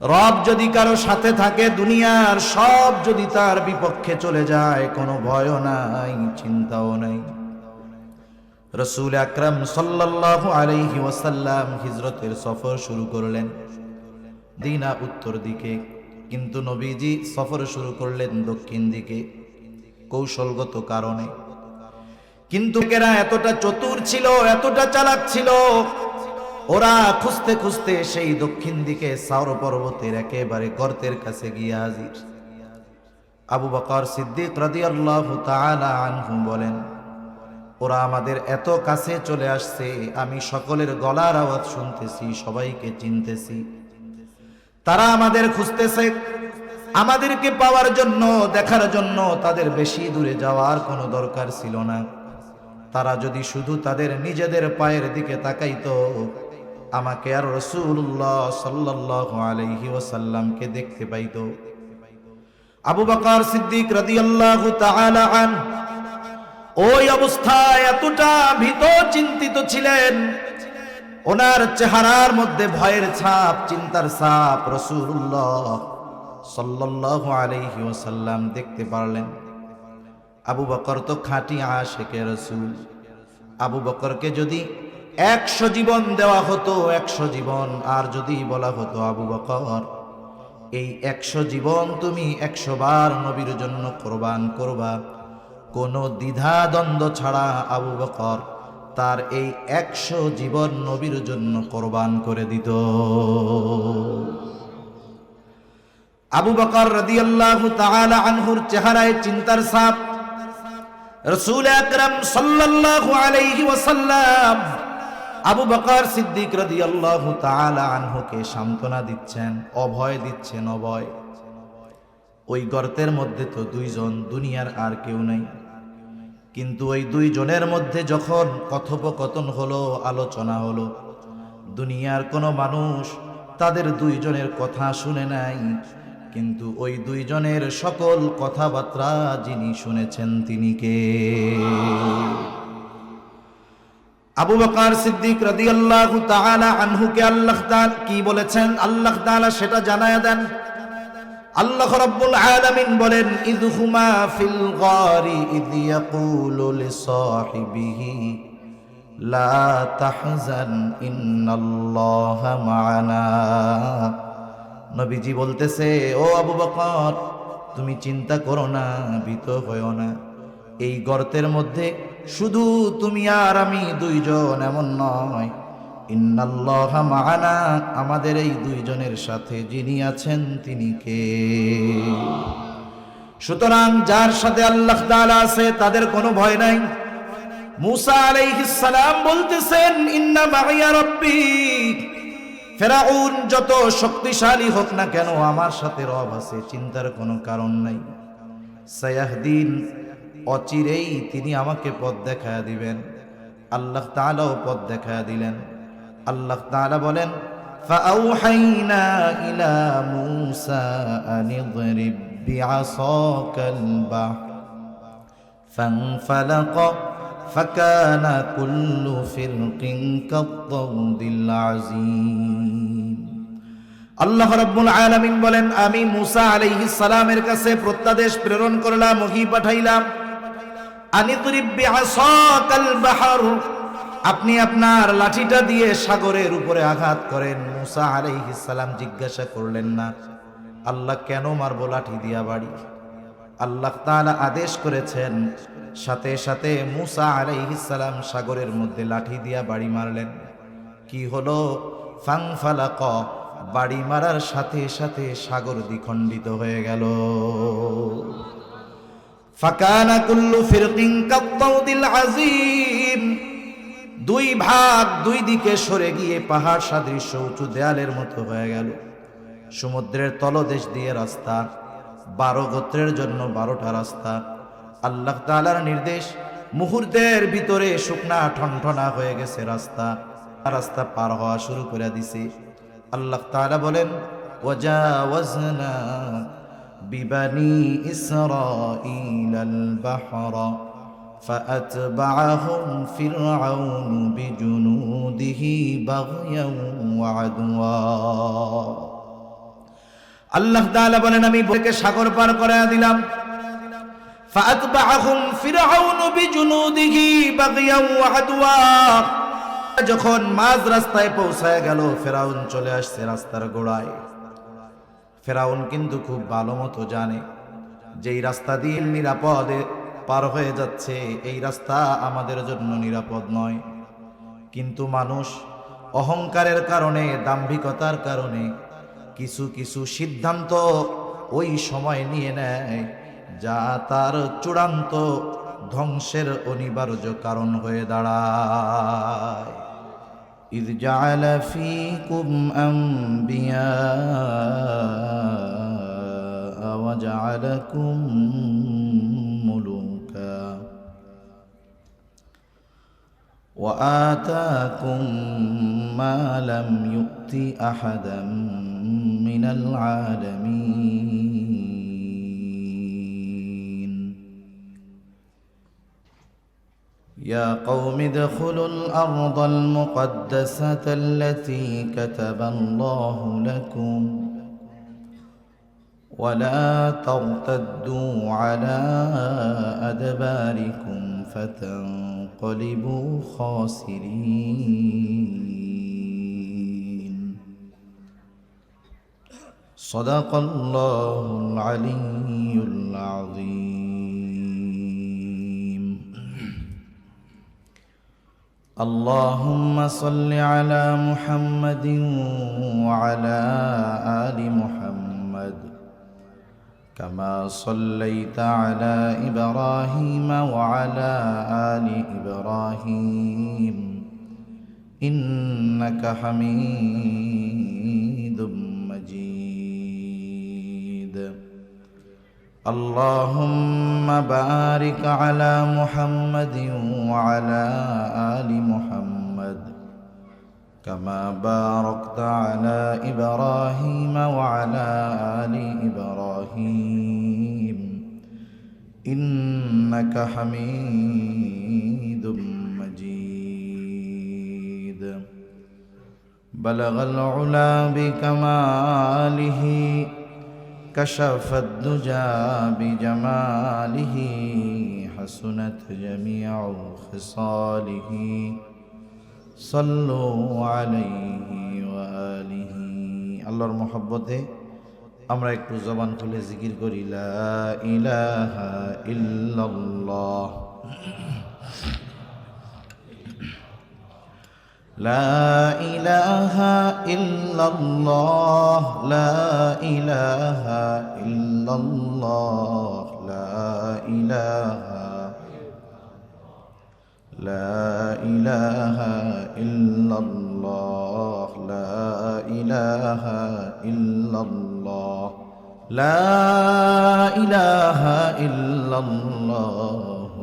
রব যদি কারো সাথে থাকে, দুনিয়ার সব যদি তার বিপক্ষে চলে যায়, কোনো ভয়ও নাই, চিন্তাও নাই। রাসূল আকরাম সাল্লাল্লাহু আলাইহি ওয়াসাল্লাম হিজরতের সফর শুরু করলেন মদিনা উত্তর দিকে, কিন্তু নবীজি সফর শুরু করলেন দক্ষিণ দিকে কৌশলগত কারণে। কিন্তু এরা এতটা চতুর ছিল, এতটা চালাক ছিল, ওরা খুঁজতে খুঁজতে সেই দক্ষিণ দিকে সাওর পর্বতের একেবারে গর্তের কাছে গিয়ে হাজির। আবু বকর সিদ্দিক রাদিয়াল্লাহু তাআলা আনহু বলেন, ওরা আমাদের এত কাছে চলে আসছে, আমি সকলের গলার আওয়াজ শুনতেছি, সবাইকে চিনতেছি। তারা আমাদের খুঁজতেছে, আমাদেরকে পাওয়ার জন্য, দেখার জন্য তাদের বেশি দূরে যাওয়ার কোনো দরকার ছিল না। তারা যদি শুধু তাদের নিজেদের পায়ের দিকে তাকাইতো, আমাকে আর রাসূলুল্লাহ সাল্লাল্লাহু আলাইহি ওয়াসাল্লামকে দেখতে পাইতো। আবু বকর সিদ্দিক রাদিয়াল্লাহু তাআলা আনহু ওই অবস্থায় এতটা ভীত চিন্তিত ছিলেন, ওনার চেহারার মধ্যে ভয়ের ছাপ, চিন্তার ছাপ রাসূলুল্লাহ সাল্লাল্লাহু আলাইহি ওয়াসাল্লাম দেখতে পারলেন। আবু বকর তো খাঁটি আশিকে রাসূল। আবু বকরকে যদি 100 জীবন দেওয়া হতো, 100 জীবন, আর যদি বলা হতো আবু বকর এই 100 জীবন তুমি 100 বার নবীর জন্য কোরবান করবা, কোনো দ্বিধা দ্বন্দ্ব ছাড়া আবু বকর তার এই 100 জীবন নবীর জন্য কোরবান করে দিত। আবু বকর রাদিয়াল্লাহু তাআলা আনহুর চেহারায় চিন্তার ছাপ। রাসূল আকরাম সাল্লাল্লাহু আলাইহি ওয়াসাল্লাম আবু বকর সিদ্দিক রাদিয়াল্লাহু তাআলা আনহুকে সান্ত্বনা দিচ্ছেন, অভয় দিচ্ছেন, অভয়। ওই গর্তের মধ্যে তো দুইজন, দুনিয়ার আর কেউ নাই। কিন্তু ওই দুইজনের মধ্যে যখন কথোপকথন হলো, আলোচনা হলো, দুনিয়ার কোনো মানুষ তাদের দুইজনের কথা শুনে নাই, কিন্তু ওই দুইজনের সকল কথাবার্তা যিনি শুনেছেন তিনি কে? আবু বকর সিদ্দিক রাদিয়াল্লাহু তাআলা আনহুকে আল্লাহ তাআলা কি বলেছেন, আল্লাহ তাআলা সেটা জানায়া দেন। আল্লাহ রাব্বুল আলামিন বলেন, ইযহুমা ফিল গারি ইয ইয়াকুলু লিসাহিবিহি লা তাহজান ইন্নাল্লাহা মা'ানা। নবীজি বলতেছে, ও আবু বকর তুমি চিন্তা করো না, ভীত হয়ো না। এই গর্তের মধ্যে শুধু তুমি আর আমি দুইজন, এমন নয়। ইন্নাল্লাহা মা'ানা, আমাদের এই দুইজনের সাথে যিনি আছেন তিনি কে? সুতরাং যার সাথে আল্লাহ তাআলা আছে তাদের কোনো ভয় নাই। মূসা আলাইহিস সালাম বলতেছেন, ইন্না মা'ইয়া রাব্বী, ফেরাউন যত শক্তিশালী হোক না কেন, আমার সাথে রব আছে, চিন্তার কোনো কারণ নাই। সায়াহদিন, অচিরেই তিনি আমাকে পথ দেখায়া দিবেন। আল্লাহ তাআলাও পথ দেখায়া দিলেন। আল্লাহ তাআলা বলেন, ফাআওহাইনা ইলা মূসা আন ইদরিব বিআসাকাল বাহর ফানফালাকা ফাকানা কুল্লু ফিরকিন কাত-তাউদিল আযীম। আল্লাহ রাব্বুল আলামিন বলেন, আমি মূসা আলাইহিস সালামের কাছে প্রত্যাদেশ প্রেরণ করলাম, ওহী পাঠাইলাম। আনিদরিব বিআসাকাল বাহর, আপনি আপনার লাঠিটা দিয়ে সাগরের উপরে আঘাত করেন। মূসা আলাইহিস সালাম জিজ্ঞাসা করলেন না, আল্লাহ কেন মারবো লাঠি দিয়া বাড়ি? আল্লাহ তাআলা আদেশ করেছেন, সাথে সাথে মূসা আলাইহিস সালাম সাগরের মধ্যে লাঠি দিয়া বাড়ি মারলেন। কি হলো? ফানফালাকা, বাড়ি মারার সাথে সাথে সাগর দ্বিখণ্ডিত হয়ে গেল। ফাকানা কুল্লু ফিরকিন কাত-তাউদিল আযীম, দুই ভাগ দুই দিকে সরে গিয়ে পাহাড় সাদৃশ্য উঁচু দেয়ালের মতো হয়ে গেল। সমুদ্রের তলদেশ দিয়ে রাস্তা, 12 গোত্রের জন্য 12টা রাস্তা। আল্লাহ তাআলার নির্দেশ, মুহূর্তের ভিতরে শুকনা ঠনঠনা হয়ে গেছে রাস্তা, রাস্তা পার হওয়া শুরু করে দিছে। আল্লাহ তাআলা বলেন, ওয়াজাওয়াজনা বিবানি ইসরাঈলাল বাহরা فأتبعهم فرعون بجنوده بغيا وعدوا। আল্লাহ তাআলা বলেন আমি বকে সাগর পার করায়া দিলাম। ফাআতবাআহুম ফিরআউনু বিজুনুদিহি বাগিয়ান ওয়া আদওয়া। যখন মাঝ রাস্তায় পৌঁছায় গেল, ফেরাউন চলে আসছে রাস্তার গোড়ায়। ফেরাউন কিন্তু খুব ভালো মতো জানে যে এই রাস্তা দিয়ে নিরাপদে পার হয়ে যাচ্ছে, এই রাস্তা আমাদের জন্য নিরাপদ নয়। কিন্তু মানুষ অহংকারের কারণে, দাম্ভিকতার কারণে কিছু কিছু সিদ্ধান্ত ওই সময় নিয়ে নেয় যা তার চূড়ান্ত ধ্বংসের অনিবার্য কারণ হয়ে দাঁড়ায়। ইয জাআলা ফীকুম আম্বিয়া ওয়া জাআলাকুম মুলুকা ওয়া আতাকুম মা লাম ইউতি আহাদাম মিনাল আলামিন। يا قوم ادخلوا الأرض المقدسة التي كتب الله لكم ولا ترتدوا على أدباركم فتنقلبوا خاسرين. صدق الله العلي العظيم. اللهم صل على محمد وعلى آل محمد كما صليت على إبراهيم وعلى آل إبراهيم إنك حميد مجيد. اللهم بارك على محمد وعلى آل محمد كما باركت على إبراهيم وعلى آل إبراهيم إنك حميد مجيد. بلغ العلا بكماله كشف الدجى بجماله حسنت جميع خصاله صلوا عليه وآله. আল্লাহর মহব্বতে আমরা একটু জবান খুলে জিকির করি লা ইলাহা ইল্লাল্লাহ লা ইলাহা ইল্লাল্লাহ লা ইলাহা ইল্লাল্লাহ লা ইলাহা লা ইলাহা ইল্লাল্লাহ লা ইলাহা ইল্লাল্লাহ লা ইলাহা ইল্লাল্লাহ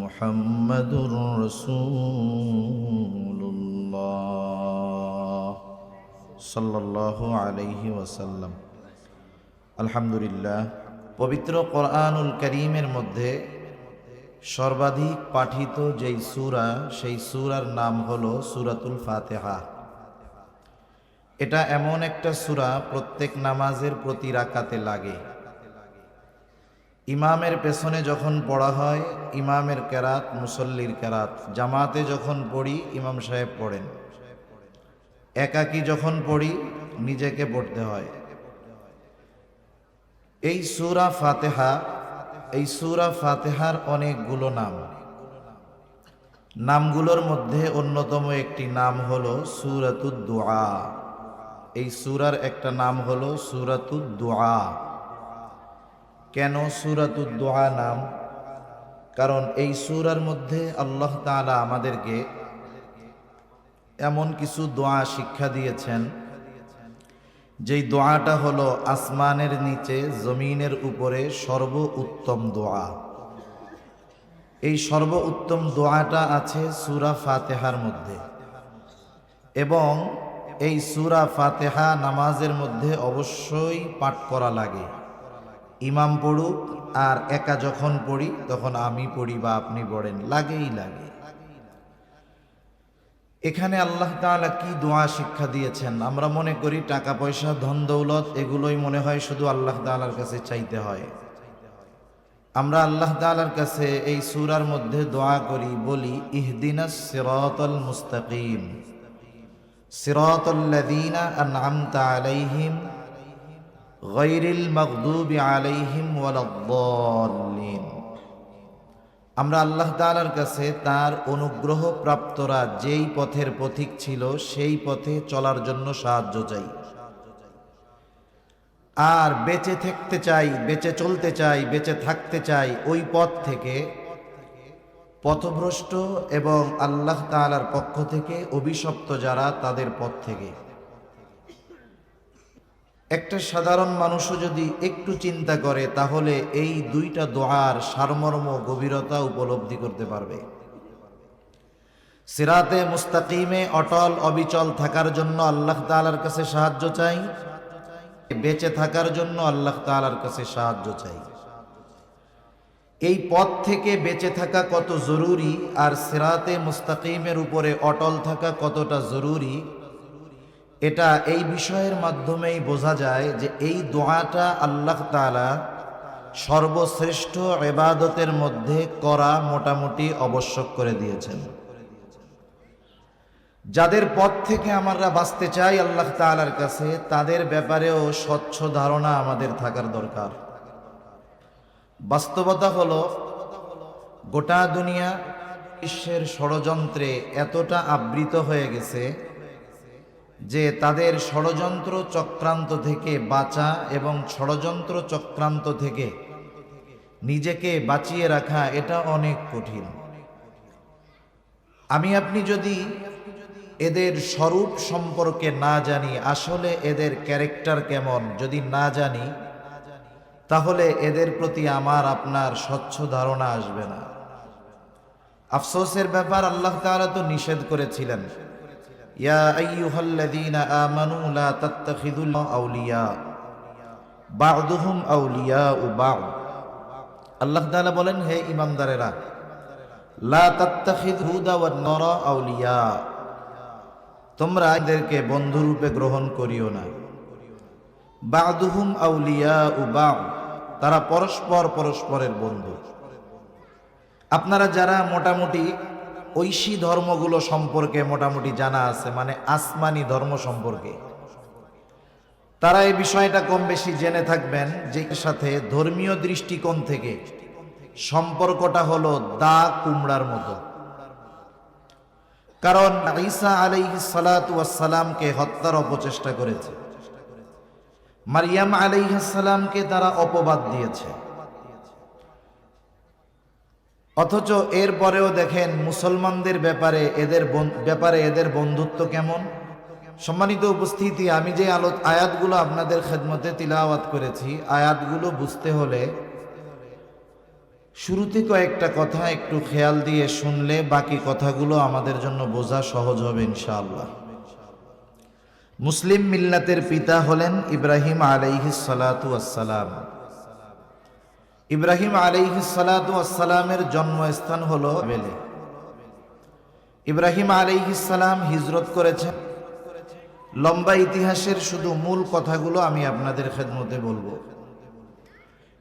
মুহাম্মাদুর রাসূলুল্লাহ সাল্লাল্লাহু আলাইহি ওয়াসাল্লাম। আলহামদুলিল্লাহ, পবিত্র কোরআনুল কারীমের মধ্যে সর্বাধিক পাঠিত যেই সূরা, সেই সূরার নাম হলো সূরাতুল ফাতিহা। এটা এমন একটা সূরা প্রত্যেক নামাজের প্রতি রাকাতে লাগে। ইমামের পেছনে যখন পড়া হয়, ইমামের কেরাত, মুসল্লির কেরাত। জামাতে যখন পড়ি, ইমাম সাহেব পড়েন। একাকী যখন পড়ি, নিজেকে পড়তে হয়। এই সূরা ফাতিহা, এই সূরা ফাতিহার অনেকগুলো নাম। নামগুলোর মধ্যে অন্যতম একটি নাম হলো সূরাতুদ দুআ। এই সূরার একটা নাম হলো সূরাতুদ দুআ। কেন সূরাতুদ দুআ নাম? কারণ এই সূরার মধ্যে আল্লাহ তাআলা আমাদেরকে এমন কিছু দোয়া শিক্ষা দিয়েছেন, যেই দোয়াটা হলো আসমানের নিচে জমিনের উপরে সর্ব উত্তম দোয়া। এই সর্ব উত্তম দোয়াটা আছে সূরা ফাতিহার মধ্যে, এবং এই সূরা ফাতিহা নামাজের মধ্যে অবশ্যই পাঠ করা লাগে। ইমাম পড়ুক আর একা যখন পড়ি তখন আমি পড়ি বা আপনি পড়েন, লাগেই লাগে। এখানে আল্লাহ তাআলা কি দোয়া শিক্ষা দিয়েছেন? আমরা মনে করি টাকা পয়সা ধন দৌলত এগুলোই মনে হয় শুধু আল্লাহ তাআলার কাছে চাইতে হয়। আমরা আল্লাহ তাআলার কাছে এই সূরার মধ্যে দোয়া করি, বলি ইহদিনাস সিরাতাল মুস্তাকিম সিরাতাল্লাযীনা আন'আমতা আলাইহিম গায়রিল মাগদুবি আলাইহিম ওয়ালাদ-দাল্লিন। আমরা আল্লাহ তাআলার কাছে তার অনুগ্রহ প্রাপ্তরা যেই পথের পথিক ছিল সেই পথে চলার জন্য সাহায্য চাই, আর বেঁচে থাকতে চাই, বেঁচে চলতে চাই, বেঁচে থাকতে চাই ওই পথ থেকে পথভ্রষ্ট এবং আল্লাহ তাআলার পক্ষ থেকে অভিশপ্ত যারা, তাদের পথ থেকে। একটা সাধারণ মানুষও যদি একটু চিন্তা করে তাহলে এই দুইটা দোয়ার সারমর্ম গভীরতা উপলব্ধি করতে পারবে। সিরাতে মুস্তাকিমে অটল অবিচল থাকার জন্য আল্লাহ তাআলার কাছে সাহায্য চাই, বেঁচে থাকার জন্য আল্লাহ তাআলার কাছে সাহায্য চাই। এই পথ থেকে বেঁচে থাকা কত জরুরি আর সিরাতে মুস্তাকিমের উপরে অটল থাকা কতটা জরুরি, এটা এই বিষয়ের মাধ্যমেই বোঝা যায় যে এই দোয়াটা আল্লাহ তাআলা সর্বশ্রেষ্ঠ ইবাদতের মধ্যে করা মোটামুটি আবশ্যক করে দিয়েছেন। যাদের পথ থেকে আমরা বাঁচতে চাই আল্লাহ তাআলার কাছে, তাদের ব্যাপারেও স্বচ্ছ ধারণা আমাদের থাকার দরকার। বাস্তবতা হলো গোটা দুনিয়া বিশ্বের ষড়যন্ত্রে এতটা আবৃত হয়ে গেছে যে তাদের ষড়যন্ত্র চক্রান্ত থেকে বাঁচা এবং ষড়যন্ত্র চক্রান্ত থেকে নিজেকে বাঁচিয়ে রাখা এটা অনেক কঠিন। আমি আপনি যদি এদের স্বরূপ সম্পর্কে না জানি, আসলে এদের ক্যারেক্টার কেমন যদি না জানি, তাহলে এদের প্রতি আমার আপনার স্বচ্ছ ধারণা আসবে না। আফসোসের ব্যাপার, আল্লাহ তাআলা তো নিষেধ করেছিলেন, ইয়া আইয়ুহাল্লাযীনা আমানু লা তাত্তাখিযুল আউলিয়া বা'দুহুম আউলিয়াউ বা'দ। আল্লাহ তাআলা বলেন, হে ঈমানদারেরা, লা তাত্তাখিযুদা ওয়ান নারা আউলিয়া, তোমরা এদেরকে বন্ধুরূপে গ্রহণ করিও না। বা'দুহুম আউলিয়াউ বা'দ, তারা পরস্পর পরস্পরের বন্ধু। আপনারা যারা মোটামুটি ঐশী ধর্মগুলো সম্পর্কে মোটামুটি জানা আছে, মানে আসমানি ধর্ম সম্পর্কে, তারা এই বিষয়টা কম বেশি জেনে থাকবেন যে এর সাথে ধর্মীয় দৃষ্টিকোণ থেকে সম্পর্কটা হলো দা কুমড়ার মতো। কারণ ঈসা আলাইহিস সালাতু ওয়াস সালামকে হত্যার অপচেষ্টা করেছে, মারিয়াম আলাইহিস সালামকে তারা অপবাদ দিয়েছে, অথচ এরপরেও দেখেন মুসলমানদের ব্যাপারে এদের বন্ধুত্ব কেমন। সম্মানিত উপস্থিতি, আমি যে আয়াতগুলো আপনাদের খেদমতে তিলাওয়াত করেছি, আয়াতগুলো বুঝতে হলে শুরুতে কয়েকটা কথা একটু খেয়াল দিয়ে শুনলে বাকি কথাগুলো আমাদের জন্য বোঝা সহজ হবে ইনশাআল্লাহ। মুসলিম মিল্লাতের পিতা হলেন ইব্রাহিম আলাইহিস সালাতু ওয়াস সালাম। ইব্রাহিম আলাইহিস সালাতু ওয়াস সালামের জন্মস্থান হলো বেলে। ইব্রাহিম আলাইহিস সালাম হিজরত করেছেন। লম্বা ইতিহাসের শুধু মূল কথাগুলো আমি আপনাদের খেদমতে বলবো।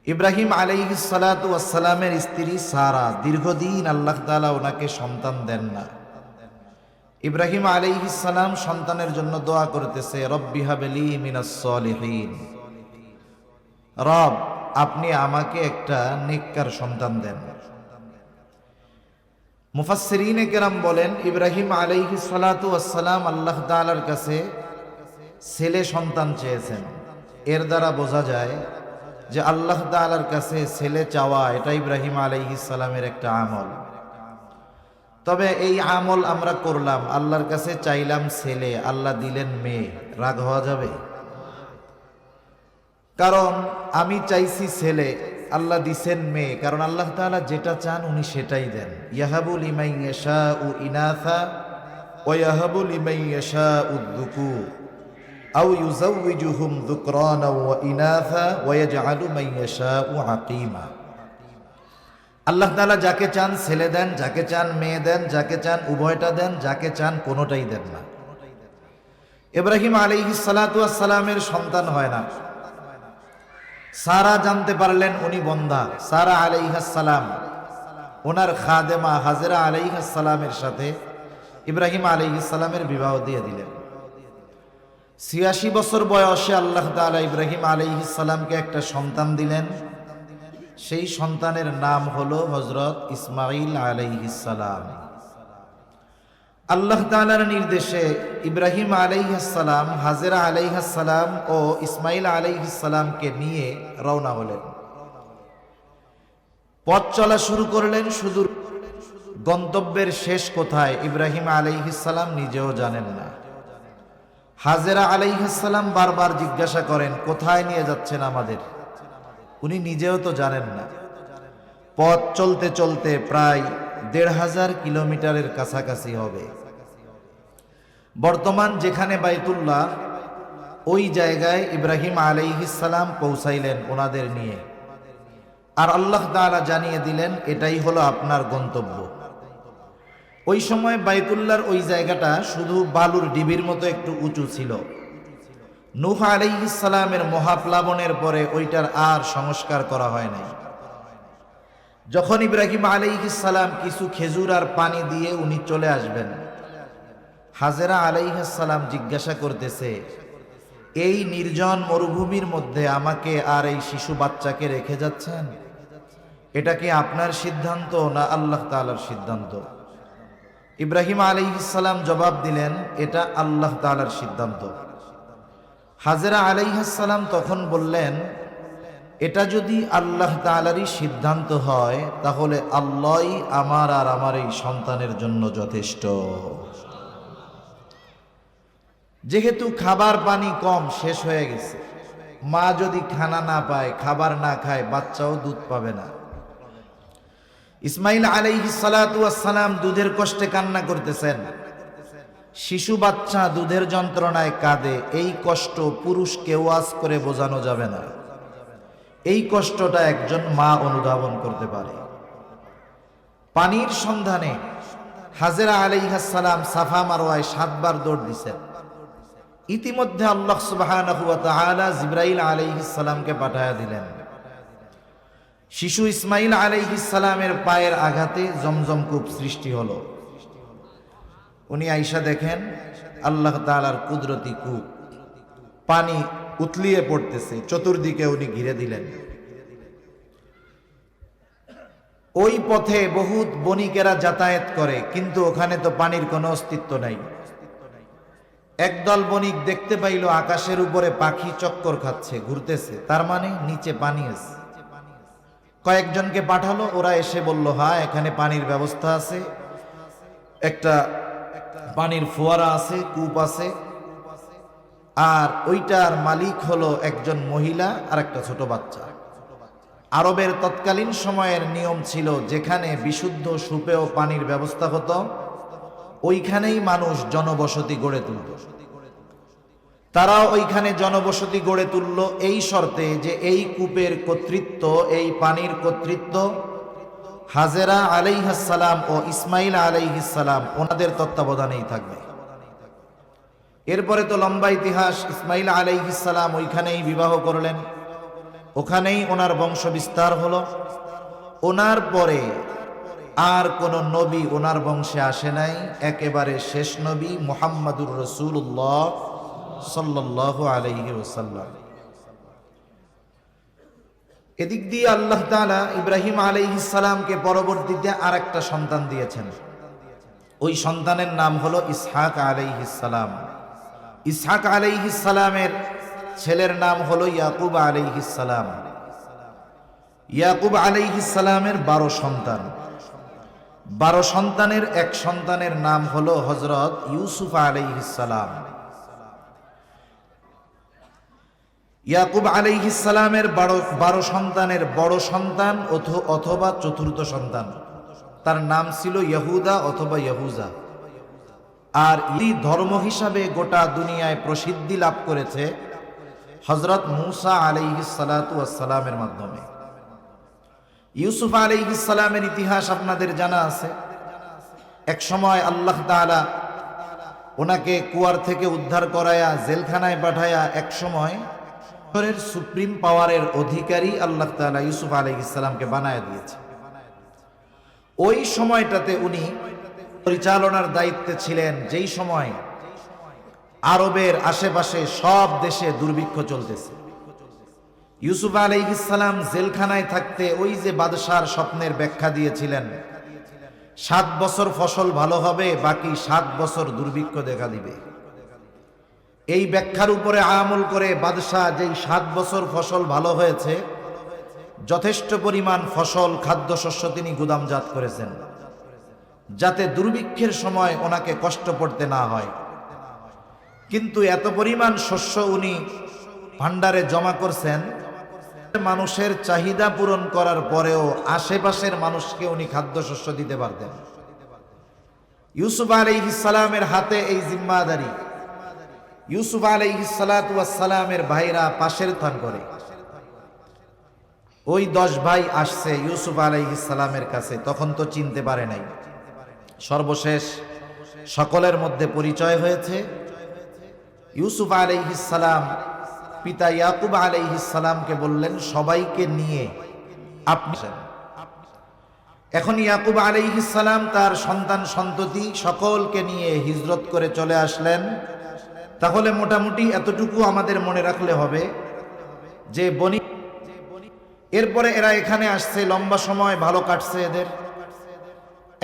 ইব্রাহিম আলাইহিস সালাতু ওয়াস সালামের স্ত্রী সারা, দীর্ঘদিন আল্লাহ তাআলা ওনাকে সন্তান দেন না। ইব্রাহিম আলাইহিস সালাম সন্তানের জন্য দোয়া করতেছে, রব্বি হাবলি মিনাস সলিহিন, রব আপনি আমাকে একটা নেককার সন্তান দেন। মুফাসসিরিনে কেরাম বলেন, ইব্রাহিম আলাইহিস সালাতু ওয়াস সালাম আল্লাহ তাআলার কাছে ছেলে সন্তান চেয়েছেন। এর দ্বারা বোঝা যায় যে আল্লাহ তাআলার কাছে ছেলে চাওয়া এটা ইব্রাহিম আলাইহিস সালামের একটা আমল। তবে এই আমল আমরা করলাম, আল্লাহর কাছে চাইলাম ছেলে, আল্লাহ দিলেন মেয়ে, রাগ হওয়া যাবে? কারণ আমি চাইছি ছেলে, আল্লাহ দিছেন মেয়ে, কারণ আল্লাহ তাআলা যেটা চান উনি সেটাই দেন। ইয়াহাবু লিমান ইয়াশাউ ইনাসা ওয়া ইয়াহাবু লিমান ইয়াশাউ যুকুর আও ইউযাওয়িজুহুম যুকরানা ওয়া ইনাসা ওয়া ইয়াজআলু মান ইয়াশাউ আকীমা। আল্লাহ তাআলা যাকে চান ছেলে দেন, যাকে চান মেয়ে দেন, যাকে চান উভয়টা দেন, যাকে চান কোনোটাই দেন না। ইব্রাহিম আলাইহিস সালাতু ওয়াস সালামের সন্তান হয় না। সারা জানতে পারলেন উনি বন্ধা। সারা আলাইহিস সালাম ওনার খাদেমা হাজেরা আলাইহিস সালামের সাথে ইব্রাহিম আলাইহিস সালামের বিবাহ দিয়ে দিলেন। ৮৬ বছর বয়সে আল্লাহ তাআলা ইব্রাহিম আলাইহিস সালামকে একটা সন্তান দিলেন। সেই সন্তানের নাম হলো হযরত ইসমাঈল আলাইহিস সালাম। আল্লাহ তাআলার নির্দেশে ইব্রাহিম আলাইহিস সালাম হাজেরা আলাইহিস সালাম ও ইসমাঈল আলাইহিস সালামকে নিয়ে রওনা হলেন। পথ চলা শুরু করলেন। সুদূর গন্তব্যের শেষ কোথায় ইব্রাহিম আলাইহিস সালাম নিজেও জানেন না। হাজেরা আলাইহিস সালাম বারবার জিজ্ঞাসা করেন, কোথায় নিয়ে যাচ্ছেন আমাদের? উনি নিজেও তো জানেন না। পথ চলতে চলতে প্রায় ১৫০০ কিলোমিটারের কাছাকাছি হবে। বর্তমান যেখানে বাইতুল্লাহ, ওই জায়গায় ইব্রাহিম আলাইহিস সালাম পৌঁছাইলেন ওনাদের নিয়ে। আর আল্লাহ তাআলা জানিয়ে দিলেন এটাই হলো আপনার গন্তব্য। ওই সময় বাইতুল্লাহর ওই জায়গাটা শুধু বালুর ডিবির মতো একটু উঁচু ছিল। নূহ আলাইহিস সালামের মহাপ্লাবনের পরে ওইটার আর সংস্কার করা হয় নাই। যখন ইব্রাহিম আলাইহিস সালাম কিছু খেজুর আর পানি দিয়ে উনি চলে আসবেন, হাজেরা আলাইহিস সালাম জিজ্ঞাসা করতেছে, এই নির্জন মরুভূমির মধ্যে আমাকে আর এই শিশু বাচ্চাকে রেখে যাচ্ছেন? এটা কি আপনার সিদ্ধান্ত না আল্লাহ তাআলার সিদ্ধান্ত? ইব্রাহিম আলাইহিস সালাম জবাব দিলেন, এটা আল্লাহ তাআলার সিদ্ধান্ত। হাজেরা আলাইহিস সালাম তখন বললেন, এটা যদি আল্লাহ তাআলারই সিদ্ধান্ত হয় তাহলে আল্লাহই আমার আর আমার এই সন্তানের জন্য যথেষ্ট। যেহেতু খাবার পানি কম শেষ হয়ে গেছে, মা যদি খানা না পায়, খাবার না খায়, বাচ্চাও দুধ পাবে না। ইসমাঈল আলাইহিস সালাতু ওয়াস সালাম দুধের কষ্টে কান্না করতেছেন। শিশু বাচ্চা দুধের যন্ত্রণায় কাঁদে। এই কষ্ট পুরুষকে ওয়াজ করে বোঝানো যাবে না। এই কষ্টটা একজন মা অনুধাবন করতে পারে। পানির সন্ধানে হাজেরা আলাইহিস সালাম সাফা মারওয়ায় ৭ বার দৌড় দিছেন। ইতিমধ্যে আল্লাহ সুবহানাহু ওয়া তাআলা জিবরাইল আলাইহিস সালামকে পাঠায়া দিলেন। শিশু ইসমাঈল আলাইহিস সালামের পায়ের আঘাতে জমজম কূপ সৃষ্টি হলো। উনি আইসা দেখেন আল্লাহ তাআলার কুদরতি কূপ, পানি উতলিয়ে পড়তেছে, চতুর্দিকে উনি ঘিরে দিলেন। ওই পথে বহুত বণিকেরা যাতায়াত করে, কিন্তু ওখানে তো পানির কোনো অস্তিত্ব নাই। একদল বণিক দেখতে পাইল আকাশের উপরে পাখি চক্কর খাচ্ছে, ঘুরতেছে, তার মানে নিচে পানি আছে। কয়েকজনকে পাঠালো, ওরা এসে বলল, হ্যাঁ এখানে পানির ব্যবস্থা আছে, একটা পানির ফোয়ারা আছে, কূপ আছে, আর ওইটার মালিক হলো একজন মহিলা আর একটা ছোট বাচ্চা। আরবের তৎকালীন সময়ের নিয়ম ছিল, যেখানে বিশুদ্ধ সুপেয় পানির ব্যবস্থা হতো ওইখানেই মানুষ জনবসতি গড়ে তুলত। তারাও ওইখানে জনবসতি গড়ে তুলল এই শর্তে যে এই কূপের কর্তৃত্ব, এই পানির কর্তৃত্ব হাজেরা আলাইহিস সালাম ও ইসমাঈল আলাইহিস সালাম ওনাদের তত্ত্বাবধানেই থাকবে। এরপরে তো লম্বা ইতিহাস। ইসমাঈল আলাইহিস সালাম ওইখানেই বিবাহ করলেন, ওখানেই ওনার বংশ বিস্তার হলো। ওনার পরে আর কোন নবী ওনার বংশে আসে নাই। একেবারে শেষ নবী মুহাম্মাদুর রাসূলুল্লাহ সাল্লাল্লাহু আলাইহি ওয়াসাল্লাম। এদিক দিয়ে আল্লাহ তাআলা ইব্রাহিম আলাইহিস সালামকে পরবর্তীতে আরেকটা সন্তান দিয়েছেন। ওই সন্তানের নাম হলো ইসহাক আলাইহিস সালাম। ইসহাক আলাইহিস সালামের ছেলের নাম হলো ইয়াকুব আলাইহিস সালাম। ইয়াকুব আলাইহিস সালামের 12 সন্তান। 12 সন্তানের এক সন্তানের নাম হলো হযরত ইউসুফ আলাইহিস সালাম। ইয়াকুব আলাইহিস সালামের 12 সন্তানের বড় সন্তান অথবা চতুর্থ সন্তান, তার নাম ছিল ইহুদা অথবা ইহুজা। আর এই ধর্ম হিসাবে গোটা দুনিয়ায় প্রসিদ্ধি লাভ করেছে হযরত মূসা আলাইহিস সালাতু ওয়াস সালামের মাধ্যমে। ইউসুফ আলাইহিস সালামের ইতিহাস আপনাদের জানা আছে। এক সময় আল্লাহ তাআলা ওনাকে কুয়ার থেকে উদ্ধার করায়া জেলখানায় পাঠায়া এক সময় সুপ্রিম পাওয়ারের অধিকারী আল্লাহ তাআলা ইউসুফ আলাইহিস সালামকে বানায়া দিয়েছে। ওই সময়টাতে উনি পরিচালনার দায়িত্বে ছিলেন, যেই সময় আরবের আশেপাশে সব দেশে দুর্ভিক্ষ চলতেছে। ইউসুফ আলাইহিস সালাম জেলখানায় থাকতে ওই যে বাদশার স্বপ্নের ব্যাখ্যা দিয়েছিলেন, 7 বছর ফসল ভালো হবে, বাকি 7 বছর দুর্ভিক্ষ দেখা দিবে। এই ব্যাখ্যার উপরে আমল করে বাদশাহ যেই 7 বছর ফসল ভালো হয়েছে, যথেষ্ট পরিমাণ ফসল খাদ্যশস্য তিনি গুদামজাত করেছেন, যাতে দুর্ভিক্ষের সময় ওনাকে কষ্ট পড়তে না হয়। কিন্তু এত পরিমাণ শস্য উনি ভান্ডারে জমা করছেন, মানুষের চাহিদা পূরণ করার পরেও আশেপাশের মানুষকে উনি খাদ্যশস্য দিতে পারতেন। ইউসুফ আলাইহিস সালামের হাতে এই জিম্মাদারি। ইউসুফ আলাইহিস সালাতু ওয়াস সালামের ভাইরা পাশের থান করে। ওই 10 ভাই আসছে ইউসুফ আলাইহিস সালামের কাছে, তখন তো চিনতে পারে নাই। সর্বশেষ সকলের মধ্যে পরিচয় হয়েছে। ইউসুফ আলাইহিস সালাম পিতা ইয়াকুব আলাইহিস সালামকে বললেন, সবাইকে নিয়ে আপনি। এখন ইয়াকুব আলাইহিস সালাম তার সন্তান সন্ততি সকলকে নিয়ে হিজরত করে চলে আসলেন। তাহলে মোটামুটি এতটুকু আমাদের মনে রাখলে হবে যে এরপরে এরা এখানে আসছে, লম্বা সময় ভালো কাটছে এদের।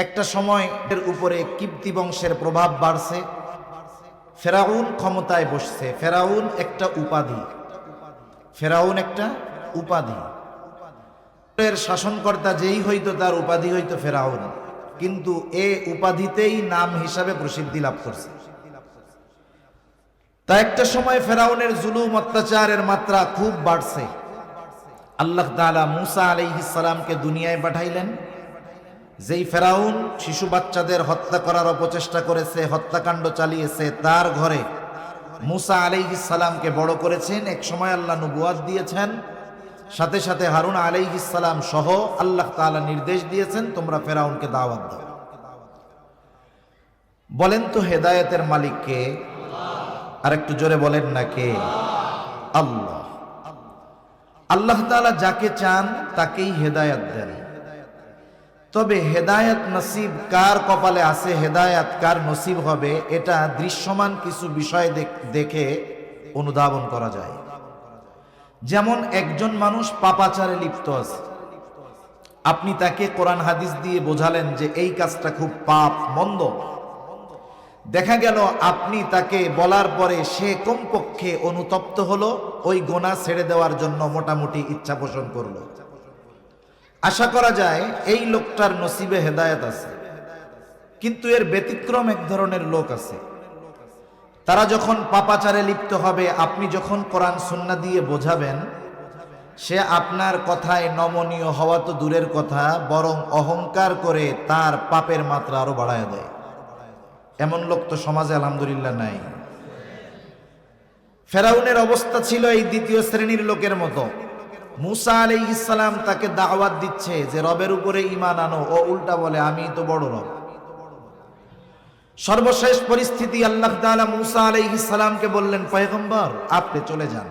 একটা সময় এর উপরে কিপ্তি বংশের প্রভাব বাড়ছে, ফেরাউন ক্ষমতায় বসছে। ফেরাউন একটা উপাধি, ফেরাউন একটা উপাধি। এর শাসনকর্তা যেই হইতো তার উপাধি হইতো ফেরাউন, কিন্তু এ উপাধিতেই নাম হিসাবে প্রসিদ্ধি লাভ করছে। তা একটা সময় ফেরাউনের জুলুম অত্যাচারের মাত্রা খুব বাড়ছে। আল্লাহ তাআলা মূসা আলাইহিস সালামকে দুনিয়ায় পাঠাইলেন। যেই ফেরাউন শিশু বাচ্চাদের হত্যা করার অপচেষ্টা করেছে, হত্যাকাণ্ড চালিয়েছে, তার ঘরে মূসা আলাইহিস সালামকে বড় করেছেন। এক সময় আল্লাহ নবুয়াত দিয়েছেন, সাথে সাথে হারুন আলাইহিস সালাম সহ আল্লাহ তাআলা নির্দেশ দিয়েছেন, তোমরা ফেরাউনকে দাওয়াত দাও। বলেন তো হেদায়েতের মালিক কে? আর একটু জোরে বলেন না কে? আল্লাহ। আল্লাহ তাআলা যাকে চান তাকেই হেদায়েত দেন। তবে হেদায়েত নসিব কার কপালে আছে, হেদায়েত কার নসিব হবে, এটা দৃশ্যমান কিছু বিষয় দেখে অনুধাবন করা যায়। যেমন একজন মানুষ পাপাচারে লিপ্ত আছে, আপনি তাকে কোরআন হাদিস দিয়ে বোঝালেন যে এই কাজটা খুব পাপ মন্দ। দেখা গেল আপনি তাকে বলার পরে সে কমপক্ষে অনুতপ্ত হলো, ওই গোনা ছেড়ে দেওয়ার জন্য মোটামুটি ইচ্ছা পোষণ করলো। আশা করা যায় এই লোকটার নসিবে হেদায়েত আছে। কিন্তু এর ব্যতিক্রম এক ধরনের লোক আছে, তারা যখন পাপাচারে লিপ্ত হবে, আপনি যখন কোরআন সুন্নাহ দিয়ে বোঝাবেন, সে আপনার কথায় নমনীয় হওয়া তো দূরের কথা, বরং অহংকার করে তার পাপের মাত্রা আরো বাড়ায় দেয়। এমন লোক তো সমাজে আলহামদুলিল্লাহ নাই। ফেরাউনের অবস্থা ছিল এই দ্বিতীয় শ্রেণীর লোকের মতো। মূসা আলাইহিস সালাম তাকে দাওয়াত দিচ্ছে যে রবের উপরে ঈমান আনো, ও উল্টা বলে আমি তো বড় রব। সর্বশেষ পরিস্থিতি আল্লাহ তাআলা মূসা আলাইহিস সালামকে বললেন, পয়গম্বর আপনি চলে যান।